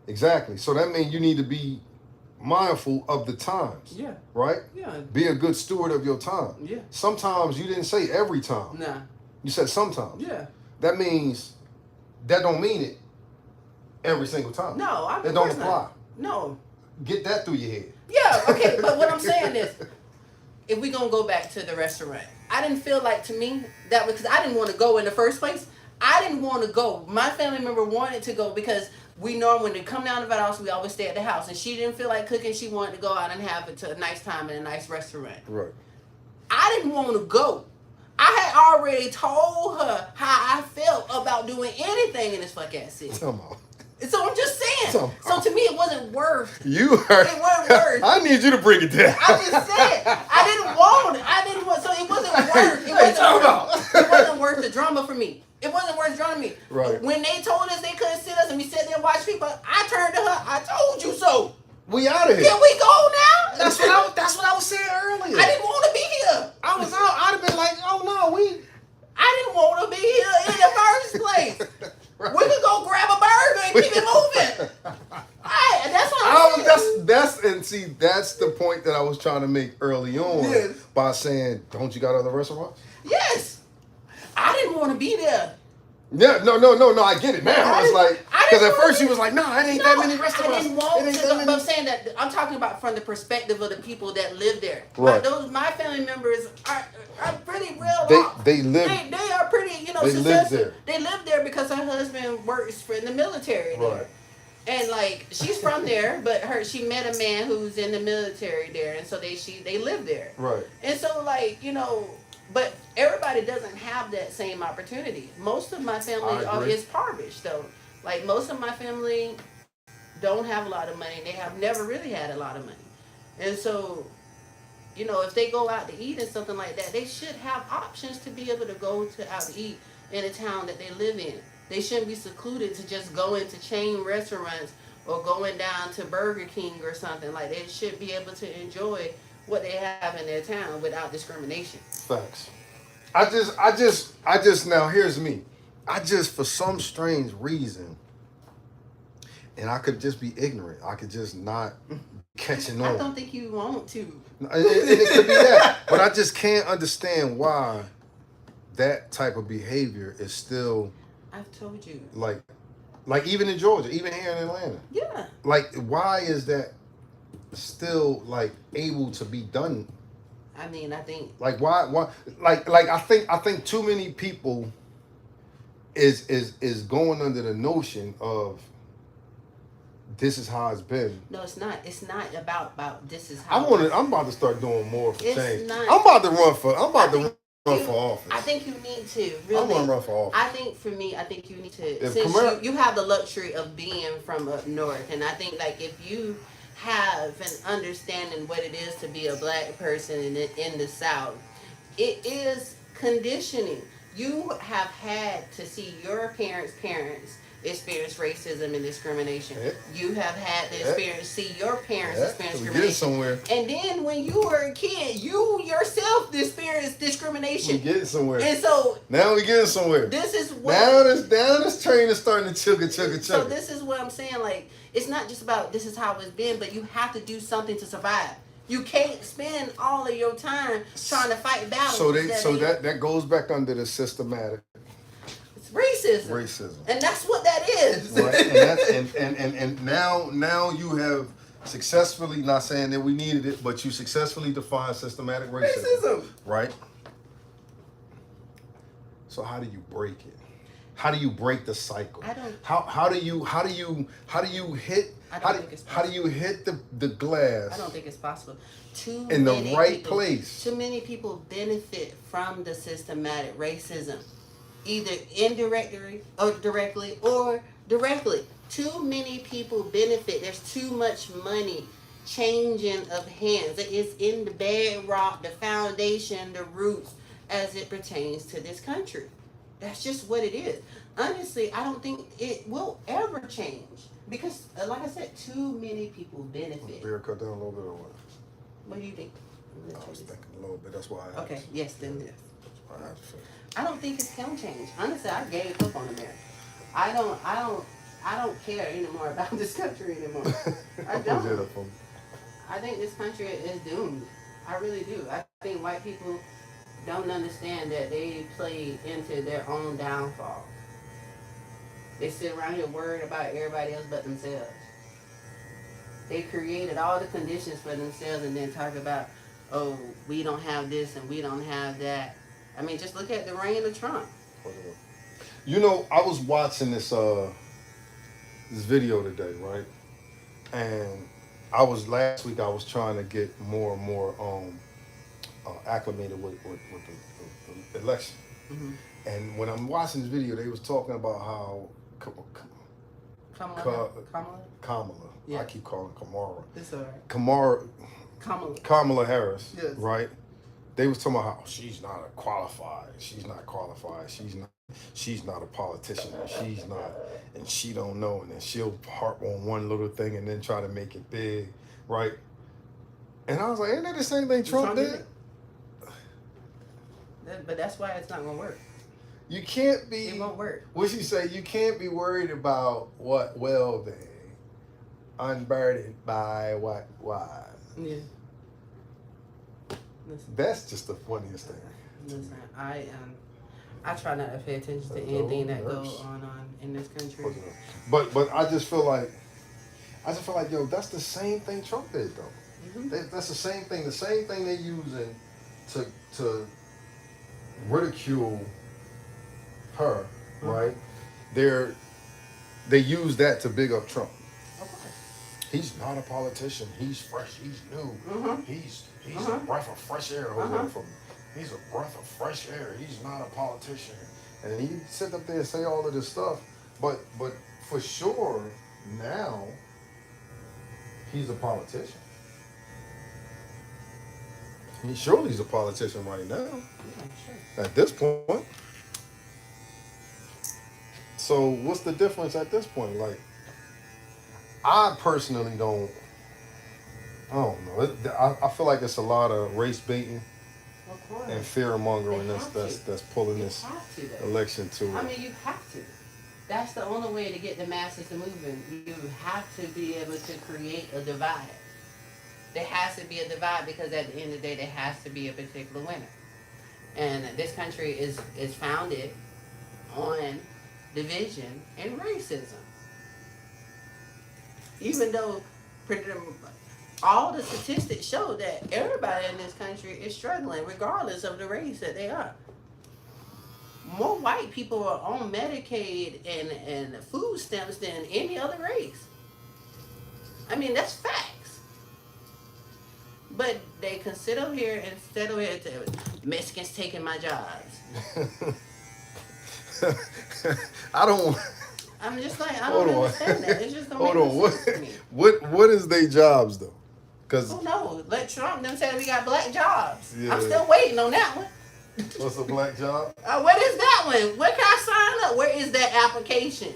A: Exactly. So that means you need to be mindful of the times.
E: Yeah.
A: Right?
E: Yeah.
A: Be a good steward of your time.
E: Yeah.
A: Sometimes you didn't say every time.
E: Nah.
A: You said sometimes.
E: Yeah.
A: That means that don't mean it every single time.
E: No,
A: that don't apply.
E: Not. No.
A: Get that through your head.
E: Yeah, okay, but what I'm saying is, if we're going to go back to the restaurant, I didn't feel like, to me, that was because I didn't want to go in the first place. I didn't want to go. My family member wanted to go because we know when they come down to the house, we always stay at the house. And she didn't feel like cooking. She wanted to go out and have a nice time in a nice restaurant.
A: Right.
E: I didn't want to go. I had already told her how I felt about doing anything in this fucking city.
A: Come on.
E: So I'm just saying. So to me, it wasn't worth.
A: You heard.
E: It wasn't worth.
A: I need you to bring it down.
E: I just said I didn't want it. I didn't want. So it wasn't worth. It wasn't worth the drama for me. It wasn't worth drama for me.
A: Right.
E: When they told us they couldn't sit us and we sat there and watched people, I turned to her. I told you so.
A: We out of here.
E: Can we go now?
A: That's what I was saying earlier.
E: I didn't want to be here.
A: I was out. I'd have been like, oh no,
E: I didn't want to be here in the first place. Right. We could go grab a burger and keep it moving. Right, that's what I'm saying.
A: That's the point that I was trying to make early on.
E: Yes.
A: By saying, don't you got other restaurants?
E: Yes. I didn't want to be there.
A: Yeah, no, I get it now. It's like, because at first she was like, no, it ain't that many restaurants.
E: I didn't want to go, but I'm saying that, I'm talking about from the perspective of the people that live there.
A: Right.
E: My family members are really real
A: they live
E: They are pretty,
A: they live
E: successful.
A: there.
E: They live there because her husband works for in the military there.
A: Right.
E: And like she's from there, but she met a man who's in the military there, and so they live there.
A: Right.
E: And so like but everybody doesn't have that same opportunity. Most of my family is impoverished though. Like most of my family don't have a lot of money. They have never really had a lot of money, and so if they go out to eat and something like that, they should have options to be able to go out to eat in a town that they live in. They shouldn't be secluded to just go into chain restaurants or going down to Burger King or something. Like they should be able to enjoy what they have in their town without discrimination.
A: Facts. I just now here's me. I just for some strange reason, and I could just be ignorant. I could just not catching on.
E: I don't think you want to.
A: It could be that, but I just can't understand why that type of behavior is still.
E: I've told you.
A: Like even in Georgia, even here in Atlanta.
E: Yeah.
A: Like, why is that still like able to be done?
E: I mean, I think.
A: Like why I think too many people is going under the notion of this is how it's been.
E: No, it's not. It's not about this is how.
A: I'm about to start doing more for change.
E: Not,
A: I'm about to run for office.
E: I think you need to really.
A: I want to run for office.
E: I think for me, I think you need to. Since you have the luxury of being from up north, and I think like if you have an understanding what it is to be a black person in the South, it is conditioning. You have had to see your parents' experience racism and discrimination. Yeah. You have had to see your parents experience discrimination.
A: Somewhere.
E: And then when you were a kid, you yourself experienced discrimination.
A: We getting somewhere.
E: And so
A: now we getting somewhere.
E: This is what
A: now this train is starting to chugga.
E: So this is what I'm saying. Like it's not just about this is how it's been, but you have to do something to survive. You can't spend all of your time trying to fight battles.
A: So that goes back under the systematic.
E: Racism. And that's what that is.
A: Right. And now you have successfully, not saying that we needed it, but you successfully defined systematic racism. Right? So how do you break it? How do you break the cycle?
E: I don't.
A: How do you hit? How do you hit the glass?
E: I don't think it's possible.
A: In the right place.
E: Too many people benefit from the systematic racism, either indirectly or directly. Too many people benefit. There's too much money changing of hands. It's in the bedrock, the foundation, the roots, as it pertains to this country. That's just what it is. Honestly, I don't think it will ever change because, like I said, too many people benefit.
A: Beer cut down a little bit or what?
E: What do you think?
A: I was thinking a little bit. That's why I
E: okay, yes, then yes.
A: That's why I had to say.
E: I don't think it's gonna change. Honestly, I gave up on America. I don't care anymore about this country anymore. I don't. I think this country is doomed. I really do. I think white people don't understand that they play into their own downfall. They sit around here worried about everybody else but themselves. They created all the conditions for themselves and then talk about, oh, we don't have this and we don't have that. I mean, just look at the reign of Trump.
A: You know, I was watching this video today, right? And last week I was trying to get more and more acclimated with the election. Mm-hmm. And when I'm watching this video, they was talking about how Kamala. Yeah. I keep calling Kamara.
E: It's all right.
A: Kamala Harris.
E: Yes.
A: Right? They was talking about how she's not qualified. She's not a politician. She's not, and she don't know. And then she'll harp on one little thing and then try to make it big, right? And I was like, ain't that the same thing Trump did?
E: But that's why it's not gonna work.
A: You can't be.
E: It won't work.
A: What she say? You can't be worried about what well-being, unburdened by what why.
E: Yeah. Listen.
A: That's just the funniest thing.
E: Listen, I try not to pay attention to anything that goes on in this country.
A: But I just feel like, yo, that's the same thing Trump did though. Mm-hmm. That's the same thing. The same thing they're using to ridicule her, right? They're they use that to big up Trump.
E: Of course.
A: He's not a politician. He's fresh. He's new. He's a
E: Mhm.
A: breath of fresh air. He's a breath of fresh air. He's not a politician. And he sit up there and say all of this stuff. But for sure now he's a politician. He's a politician right now.
E: Yeah, sure.
A: At this point. So what's the difference at this point? Like I personally don't. I don't know. I feel like it's a lot of race baiting
E: Of course.
A: and fear mongering
E: They
A: that's
E: have
A: that's
E: to.
A: that's pulling
E: You
A: this
E: have to, though.
A: election to
E: I
A: it.
E: mean, you have to. That's the only way to get the masses to moving. You have to be able to create a divide. There has to be a divide because at the end of the day, there has to be a particular winner. And this country is founded on division and racism. Even though all the statistics show that everybody in this country is struggling, regardless of the race that they are. More white people are on Medicaid and food stamps than any other race. I mean, that's facts. But they can sit over here and sit over here to Mexicans taking my jobs.
A: I don't.
E: I'm just like, I
A: Hold
E: don't
A: on.
E: understand that. It just don't
A: Hold
E: make
A: on.
E: no sense to me.
A: What is their jobs though? Because
E: Oh no, let Trump them say we got black jobs.
A: Yeah.
E: I'm still waiting on that one.
A: what's a black job?
E: What is that one? Where can I sign up? Where is that application?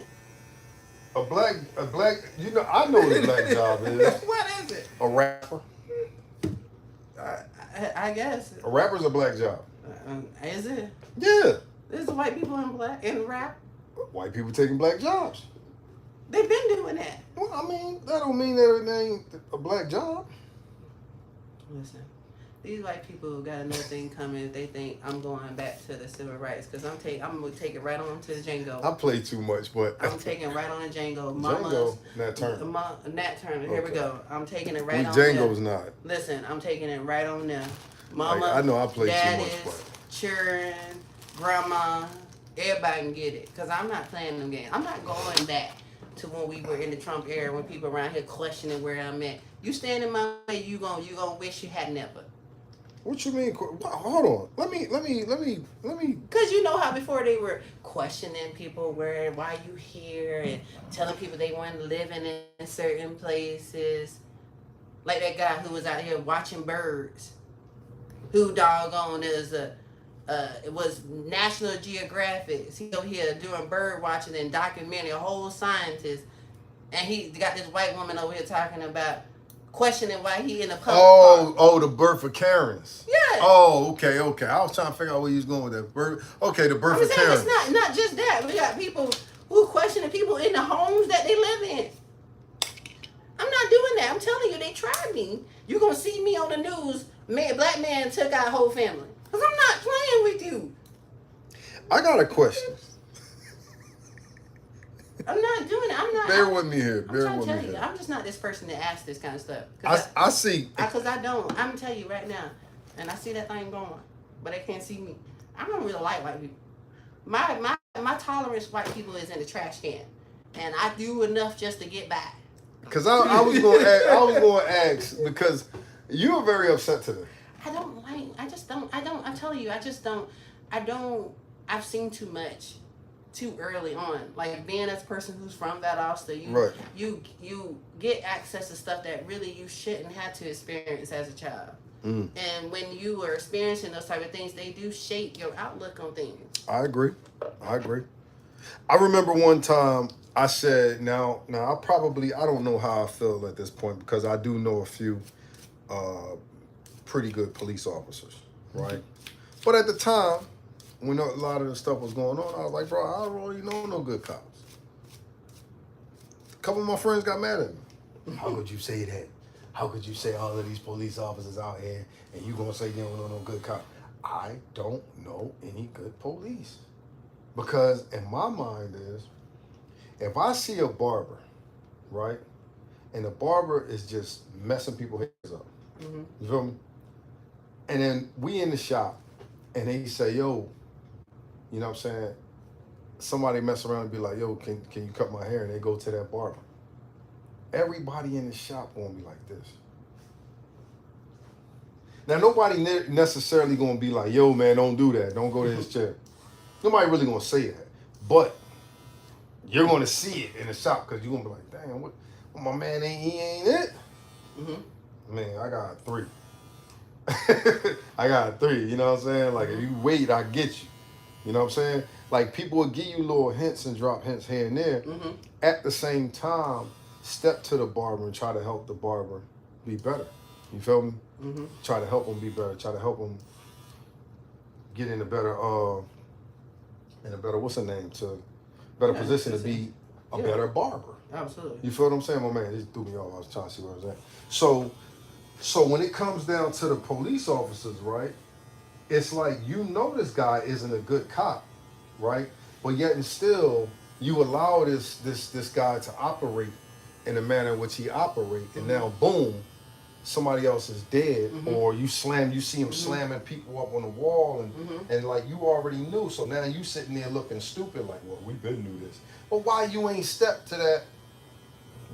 A: A black. You know, I know what a black job is.
E: What is it?
A: A rapper.
E: I guess.
A: A rapper's a black job.
E: Is it?
A: Yeah.
E: There's white people in rap.
A: White people taking black jobs.
E: They've been doing that.
A: Well, I mean, that don't mean that it ain't a black job.
E: Listen, these white people got another thing coming. They think I'm going back to the civil rights because I'm gonna take it right on to the Django.
A: I play too much, but
E: I'm taking it right on the Django.
A: Django, Nat Turner.
E: Nat Turner. Here we
A: Okay.
E: go. I'm taking it right
A: We
E: on
A: Django's
E: there.
A: not.
E: Listen, I'm taking it right on there. Mama,
A: I know I play too
E: daddies,
A: much, but
E: children, grandma, everybody can get it. Because I'm not playing them games. I'm not going back to when we were in the Trump era when people around here questioning where I'm at. You stand in my way, you gonna wish you had never.
A: what you mean? Hold on. Let me.
E: Because you know how before they were questioning people why you here and telling people they weren't living in certain places. Like that guy who was out here watching birds. Who doggone is it was National Geographic. He over here doing bird watching and documenting a whole scientist. And he got this white woman over here talking about questioning why he in the public park.
A: Oh, the birth of Karens.
E: Yeah.
A: Oh, okay. I was trying to figure out where you was going with that. Okay, the birth
E: I'm
A: of
E: saying
A: Karens.
E: it's not just that. We got people who questioning people in the homes that they live in. I'm not doing that. I'm telling you, they tried me. You're going to see me on the news. Black man took our whole family. Because I'm not playing with you.
A: I got a question.
E: I'm not doing it. I'm not.
A: Bear with me here.
E: I'm
A: Bear
E: trying
A: with
E: to
A: me
E: tell you,
A: here.
E: I'm just not this person that asks this kind of stuff.
A: I see.
E: Because I don't. I'm going to tell you right now. And I see that thing going. But they can't see me. I don't really like white people. My tolerance for white people is in the trash can. And I do enough just to get by.
A: Because I was going to ask because you were very upset today.
E: I'm telling you, I've seen too much too early on. Like being as a person who's from Valdosta,
A: Right.
E: you get access to stuff that really you shouldn't have to experience as a child.
A: Mm.
E: And when you are experiencing those type of things, they do shape your outlook on things.
A: I agree. I remember one time I said, now I don't know how I feel at this point because I do know a few pretty good police officers, right? But at the time, when a lot of the stuff was going on, I was like, bro, I don't really know no good cops. A couple of my friends got mad at me. How could you say that? How could you say all of these police officers out here and you gonna say you don't know no good cops? I don't know any good police. Because in my mind is, if I see a barber, right, and the barber is just messing people's heads up,
E: Mm-hmm.
A: you feel me? And then we in the shop, and they say, yo, you know what I'm saying? Somebody mess around and be like, yo, can you cut my hair? And they go to that barber. Everybody in the shop gonna be like this. Now nobody necessarily gonna be like, yo, man, don't do that. Don't go to his chair. Nobody really gonna say that. But you're gonna see it in the shop because you're gonna be like, damn, what my man he ain't it?
E: Mm-hmm.
A: Man, I got 3. I got 3, you know what I'm saying? Like if you wait, I get you. You know what I'm saying? Like people will give you little hints and drop hints here and there.
E: Mm-hmm.
A: At the same time, step to the barber and try to help the barber be better. You feel me?
E: Mm-hmm.
A: Try to help him be better. Try to help him get in a better what's the name, to better position to be a better barber.
E: Absolutely.
A: You feel what I'm saying? My man, just threw me off. I was trying to see where I was at. So when it comes down to the police officers, right? It's like, you know, this guy isn't a good cop, right? But yet and still, you allow this guy to operate in the manner in which he operates, and now boom, somebody else is dead, or you see him slamming people up on the wall, and like you already knew. So now you sitting there looking stupid, like, well, we been knew this. But why you ain't stepped to that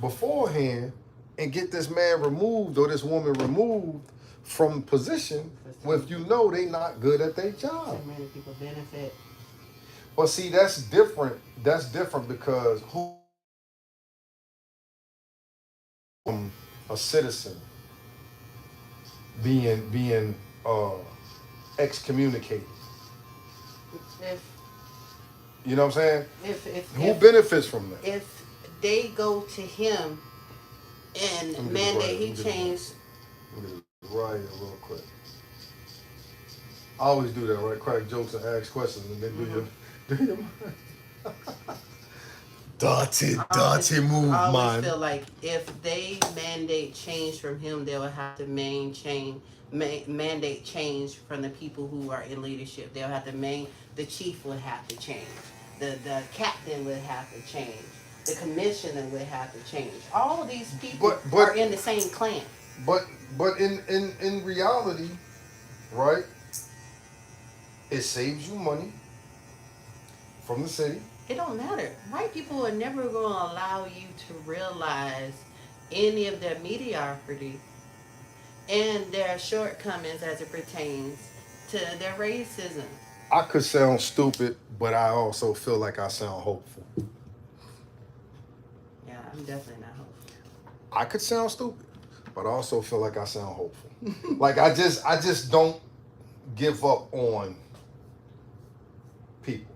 A: beforehand and get this man removed or this woman removed from position if you know they not good at their job?
E: So many people benefit.
A: But see, that's different. That's different because who a citizen being excommunicated.
E: If
A: You know what I'm saying? Who
E: if
A: benefits from that?
E: if they go to him and mandate he change.
A: Let me get this right here real quick. I always do that, right? Crack jokes and ask questions, and then do your dirty move,
E: I always
A: man.
E: feel like if they mandate change from him, they will have to mandate change from the people who are in leadership. They'll have to the chief would have to change. The captain would have to change. The commissioner would have to change. All of these people are in the same clan.
A: But in reality, right? It saves you money from the city.
E: It don't matter. White people are never going to allow you to realize any of their mediocrity and their shortcomings as it pertains to their racism.
A: I could sound stupid, but I also feel like I sound hopeful.
E: Yeah, I'm definitely not hopeful.
A: I could sound stupid, but I also feel like I sound hopeful. Like I just don't give up on people.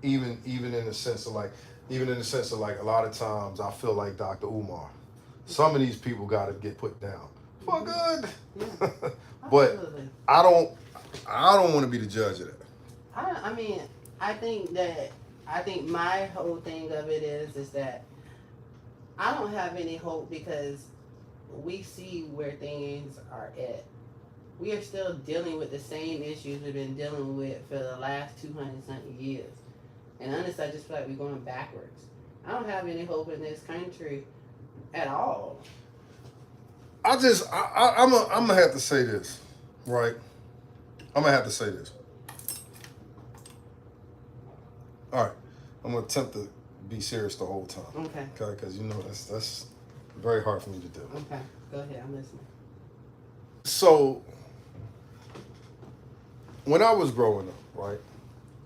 A: Even in the sense of like a lot of times I feel like Dr. Umar. Some of these people got to get put down for good.
E: Yeah,
A: But
E: absolutely.
A: I don't want to be the judge of that.
E: I think my whole thing of it is that I don't have any hope because we see where things are at. We are still dealing with the same issues we've been dealing with for the last 200-something years. And honestly, I just feel like we're going backwards. I don't have any hope in this country at all.
A: I'm gonna have to say this, right? I'm gonna have to say this. All right, I'm gonna attempt to be serious the whole time.
E: Okay.
A: Okay, because you know that's very hard for me to do.
E: Okay, go ahead. I'm listening.
A: So when I was growing up, right?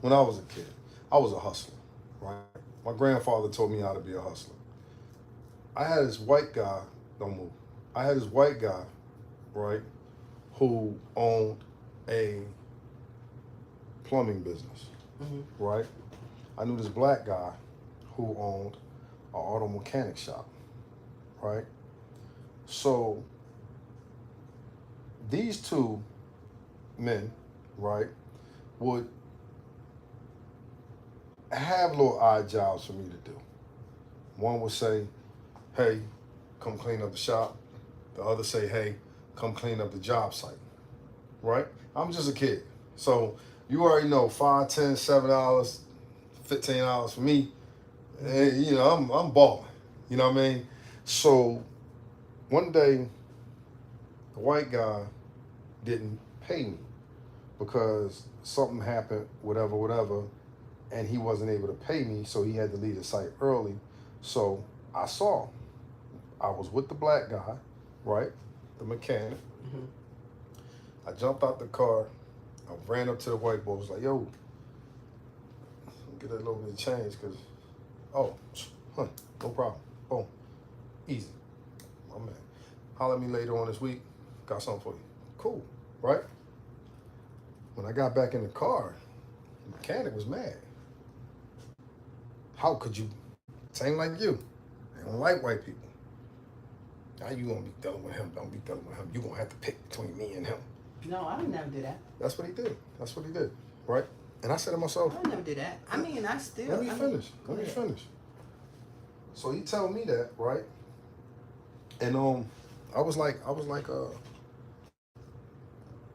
A: When I was a kid, I was a hustler, right? My grandfather told me how to be a hustler. I had this white guy, don't move. I had this white guy, right, who owned a plumbing business, right? I knew this black guy who owned an auto mechanic shop, right? So these two men, right, would have little odd jobs for me to do. One would say, hey, come clean up the shop. The other say, hey, come clean up the job site, right? I'm just a kid. So you already know $5, $10, $7, $15 for me. And, you know, I'm balling. You know what I mean? So one day, the white guy didn't pay me because something happened, whatever, and he wasn't able to pay me, so he had to leave the site early. So I saw him. I was with the black guy, right? The mechanic.
E: Mhm.
A: I jumped out the car. I ran up to the white boy. Was like, "Yo, get that little bit of change, cause oh, no problem. Boom, easy. My man. Holler at me later on this week. Got something for you. Cool, right?" When I got back in the car, the mechanic was mad. How could you? Same like you. They don't like white people. How you gonna be dealing with him? Don't be dealing with him. You gonna have to pick between me and him.
E: No, I would never do that.
A: That's what he did. That's what he did, right? And I said to myself,
E: I would never do that. I mean, I still.
A: let me
E: I mean,
A: finish.
E: go
A: Let me
E: ahead.
A: finish. So he told me that, right? And I was like,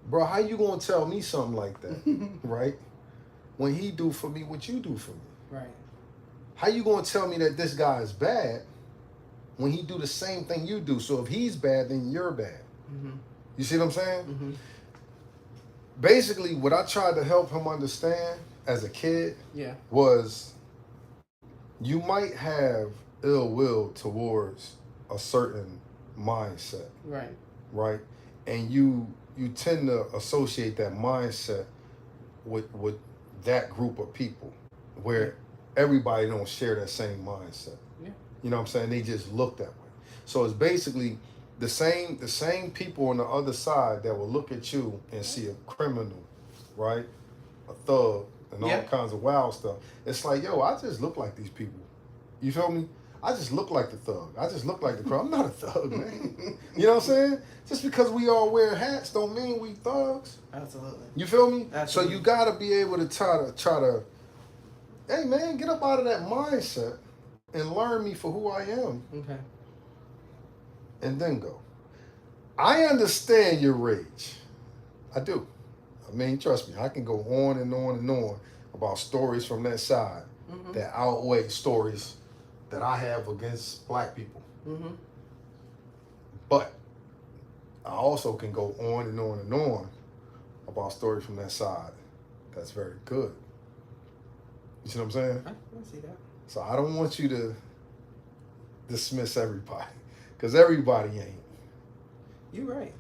A: bro, how you gonna tell me something like that, right? When he do for me what you do for me.
E: Right.
A: How you gonna tell me that this guy is bad when he do the same thing you do? So if he's bad, then you're bad.
E: Mm-hmm.
A: You see what I'm saying?
E: Mm-hmm.
A: Basically, what I tried to help him understand as a kid
E: Yeah.
A: was you might have ill will towards a certain mindset,
E: Right.
A: right? And you tend to associate that mindset with that group of people where everybody don't share that same mindset.
E: Yeah.
A: You know what I'm saying? They just look that way. So it's basically the same people on the other side that will look at you and see a criminal, right? A thug and all
E: Yeah.
A: kinds of wild stuff. It's like, yo, I just look like these people. You feel me? I just look like the thug. I just look like the crowd. I'm not a thug, man. You know what I'm saying? Just because we all wear hats don't mean we thugs.
E: Absolutely.
A: You feel me?
E: Absolutely.
A: So you gotta be able to try to, hey man, get up out of that mindset and learn me for who I am,
E: Okay.
A: and then go. I understand your rage. I do. I mean, trust me, I can go on and on and on about stories from that side
E: Mm-hmm.
A: that outweigh stories that I have against black people.
E: Mm-hmm.
A: But I also can go on and on and on about stories from that side that's very good. You see what I'm saying?
E: I see that.
A: So I don't want you to dismiss everybody, because everybody ain't.
E: You're right.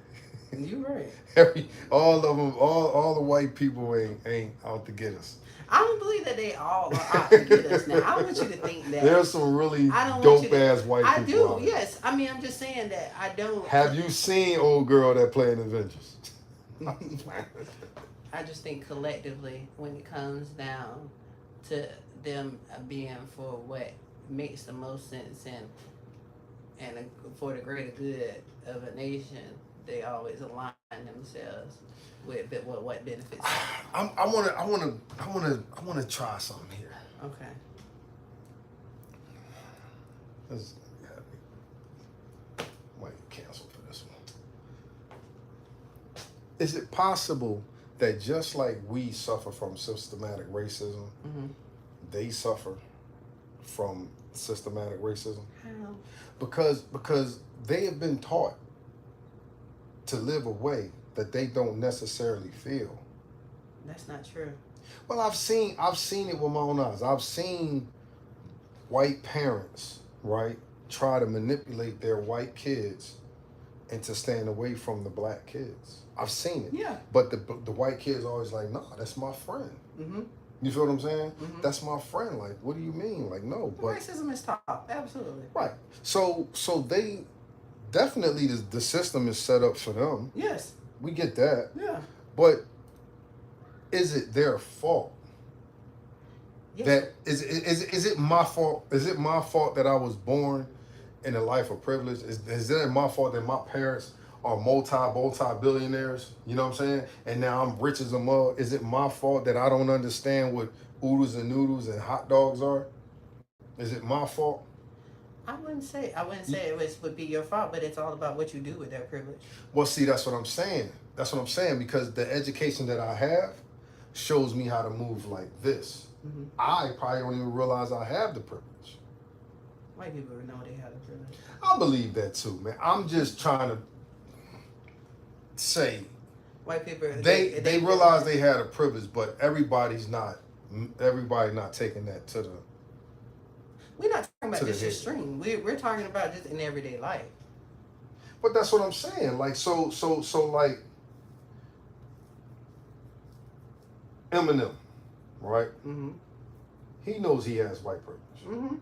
E: You're right.
A: All of them, all the white people ain't out to get us.
E: I don't believe that they all are out to get us now. I want you to think that.
A: There's some really
E: I don't want you
A: dope
E: to-
A: ass white
E: I
A: people.
E: do,
A: out there.
E: yes. I mean, I'm just saying that I don't.
A: Have you seen old girl that playing Avengers?
E: I just think collectively, when it comes down to them being for what makes the most sense and for the greater good of a nation, they always align themselves with what benefits them.
A: I wanna try something here.
E: Okay.
A: This, might cancel for this one. Is it possible that just like we suffer from systematic racism,
E: Mm-hmm.
A: they suffer from systematic racism?
E: How?
A: Because they have been taught to live a way that they don't necessarily feel.
E: That's not true.
A: Well, I've seen it with my own eyes. I've seen white parents, right, try to manipulate their white kids into staying away from the black kids. I've seen it.
E: Yeah.
A: But the white kids always like, nah, that's my friend.
E: Mm-hmm.
A: You feel what I'm saying?
E: Mhm.
A: That's my friend. Like, what do you mean? Like, no, but
E: Racism is top. Absolutely.
A: right. So they definitely the system is set up for them.
E: Yes.
A: We get that.
E: Yeah.
A: But is it their fault?
E: Yes.
A: That is it my fault? Is it my fault that I was born in a life of privilege? Is it my fault that my parents are multi-billionaires? You know what I'm saying? And now I'm rich as a mug. Is it my fault that I don't understand what oodles and noodles and hot dogs are? Is it my fault?
E: I wouldn't say it would be your fault, but it's all about what you do with that privilege.
A: Well, see, that's what I'm saying. That's what I'm saying, because the education that I have shows me how to move like this.
E: Mm-hmm.
A: I probably don't even realize I have the privilege.
E: White people know they have the privilege.
A: I believe that too, man. I'm just trying to say
E: White people.
A: They realize they had a privilege, but everybody not taking that to the.
E: We're not talking about
A: to the
E: just
A: head.
E: extreme. We're talking about just in everyday life.
A: But that's what I'm saying. Like so like Eminem, right?
E: Mm-hmm.
A: He knows he has white privilege,
E: Mm-hmm.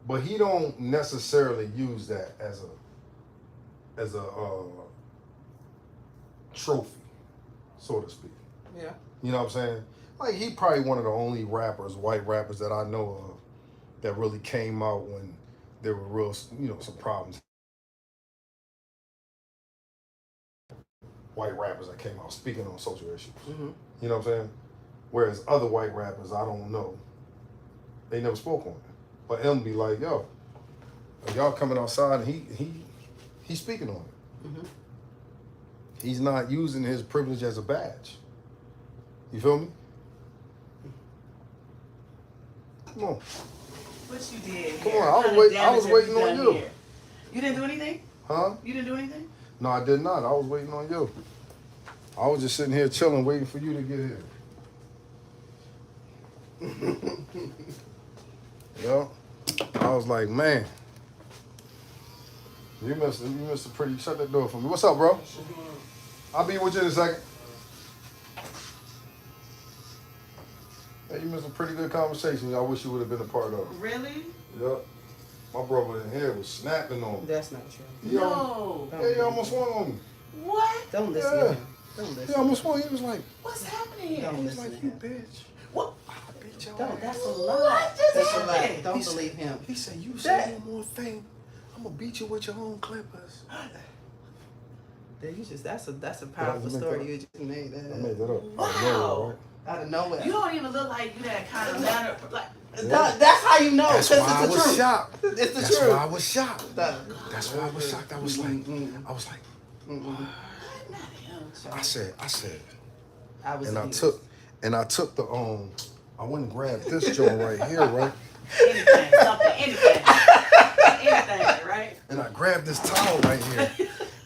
A: but he don't necessarily use that as a trophy, so to speak.
E: Yeah.
A: You know what I'm saying? Like he probably one of the only rappers, white rappers that I know of that really came out when there were real, some problems. White rappers that came out speaking on social issues.
E: Mm-hmm.
A: You know what I'm saying? Whereas other white rappers, I don't know. They never spoke on it. But M be like, yo, y'all coming outside and he's speaking on it.
E: Mm-hmm.
A: He's not using his privilege as a badge. You feel me? Come on.
B: What you did?
A: Come
B: here?
A: on,
B: What
A: I was
B: kind of damage
A: waiting
B: have
A: on
B: done
A: you.
B: here? You didn't do anything?
A: Huh?
B: You didn't do anything?
A: No, I did not. I was waiting on you. I was just sitting here chilling, waiting for you to get here. Yo, I was like, man, you missed a pretty. Shut that door for me. What's up, bro? I'll be with you in a second. Hey, you missed a pretty good conversation. I wish you would have been a part of.
B: Really?
A: Yep. My brother in here was snapping on me.
E: That's not true.
B: No.
A: Yeah, he almost swung on me.
B: What?
E: Don't listen
A: Yeah.
E: to him. Don't listen.
A: He almost swung. He was like,
B: What's happening here?
E: Don't
A: he was
E: listen
A: like,
E: to
A: you
E: him.
A: bitch.
B: What?
A: I beat your
E: Don't.
A: ass.
E: That's a
B: What
E: lie.
B: just
E: That's a lie.
B: happened?
E: Don't
A: He said-
E: believe him.
A: He said, you
E: That-
A: say one more thing, I'm gonna beat you with your own clippers.
E: That's a powerful
A: make
E: story
A: that
E: you just made.
A: I made that up.
B: Wow.
E: Out of nowhere.
B: You don't even look like you that kind of manner. Like,
E: That's how you know.
A: That's
E: 'cause
A: why I
E: it's the
A: was
E: truth.
A: shocked.
E: It's the
A: That's
E: truth.
A: why I was shocked.
E: That-
A: That's why I was shocked. I was like,
E: Mm-mm.
A: I was like,
E: Mm-mm.
B: not him.
A: I said,
E: I was.
A: and I
E: abused.
A: took the I went and grabbed this joint right here, right?
B: Anything, something, anything. Anything, right?
A: And I grabbed this towel right here,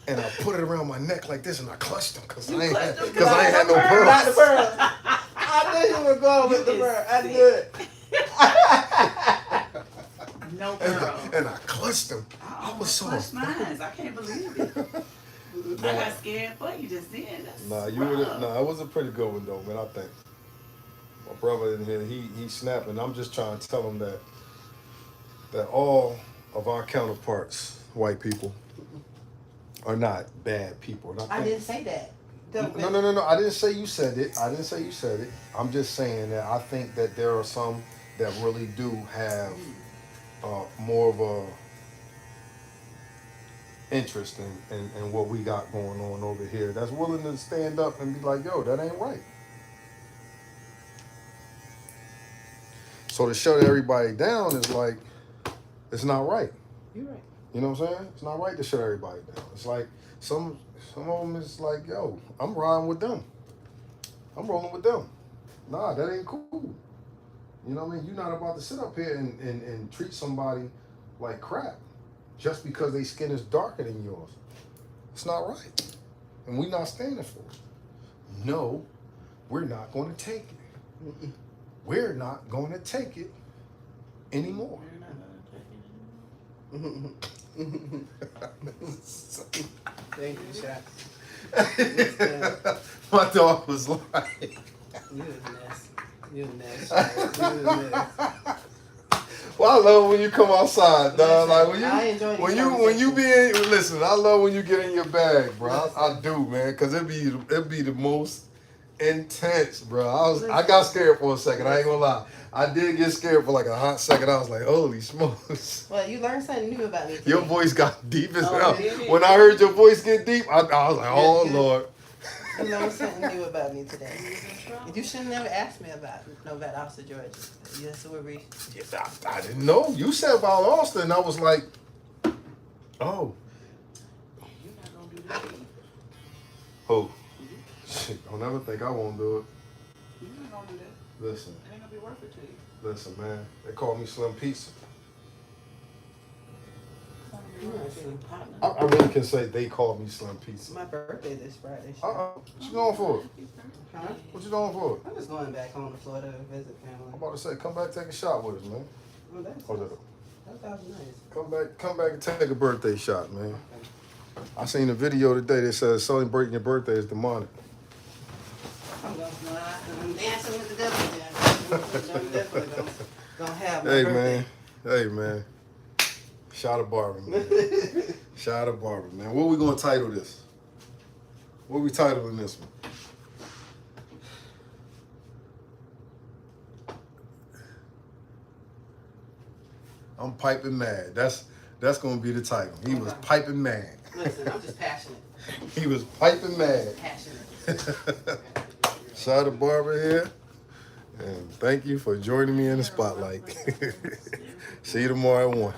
A: and I put it around my neck like this, and I clutched them because I ain't
B: clutched them
A: had no pearls.
E: Not the pearls. I knew you were going with the
B: You
E: pearl.
B: is
E: I
B: sick.
E: knew it.
B: No
A: And
B: girl.
A: I clutched them. I was so
B: Clutch mines. I can't believe it. I got scared for you just then. That's rough.
A: It was a pretty good one though, man. I think my brother in here, he snapping. I'm just trying to tell him that all of our counterparts, white people, are not bad people. And
E: I didn't say that.
A: No. I didn't say you said it. I'm just saying that I think that there are some that really do have more of a interest in what we got going on over here. That's willing to stand up and be like, yo, that ain't right. So to shut everybody down is like, it's not right.
E: You're right.
A: You know what I'm saying? It's not right to shut everybody down. It's like some of them is like, yo, I'm riding with them. I'm rolling with them. Nah, that ain't cool. You know what I mean? You're not about to sit up here and treat somebody like crap just because their skin is darker than yours. It's not right. And we're not standing for it. No, we're not going to take it.
E: Mm-mm.
A: We're not going to take it anymore.
E: Thank you, Shaq.
A: My dog was like,
E: You was nasty. You was nasty. You was nasty.
A: well, I love when you come outside, dog. Like
E: I enjoy these
A: when you be in. Listen, I love when you get in your bag, bro. I do, man, because it be the most intense, bro. I got scared for a second. I ain't gonna lie. I did get scared for like a hot second. I was like, holy smokes.
E: Well, you learned something new about me today.
A: Your voice got deep as
B: Oh,
A: hell.
B: did it?
A: When I heard your voice get deep, I was like, oh, Lord.
E: You learned something new about me today. You should never asked me about Officer Georgia. That's what we.
A: I didn't know. You said about Austin. I was like, oh.
B: You're not gonna do that.
A: Oh. Shit, don't ever think I won't do it.
B: You're not gonna do that.
A: Listen,
B: It ain't gonna be worth it to you.
A: man. They call me Slim Pizza.
B: It's gonna be
E: Listen,
B: Partner.
A: I really can say they call me Slim Pizza.
E: my birthday this Friday.
A: What you going for?
E: Huh?
A: What you going for?
E: I'm just going back home to Florida to visit
A: I'm
E: family.
A: about to say, come back, take a shot with us, man.
E: Oh, that's
A: Hold up.
E: that sounds nice.
A: Come back and take a birthday shot, man.
E: Okay.
A: I seen a video today that says celebrating your birthday is demonic.
E: I'm dancing with the devil. Then. I'm definitely gonna have my
A: Hey,
E: birthday.
A: man. Hey, man. Shot of barber, man. Shot of barber, man. What we gonna title this? What we titling this one? I'm piping mad. That's gonna be the title. He was piping mad.
E: Listen, I'm just passionate.
A: He was piping mad.
E: Passionate.
A: Shot of barber here. And thank you for joining me in the spotlight. See you tomorrow at 1.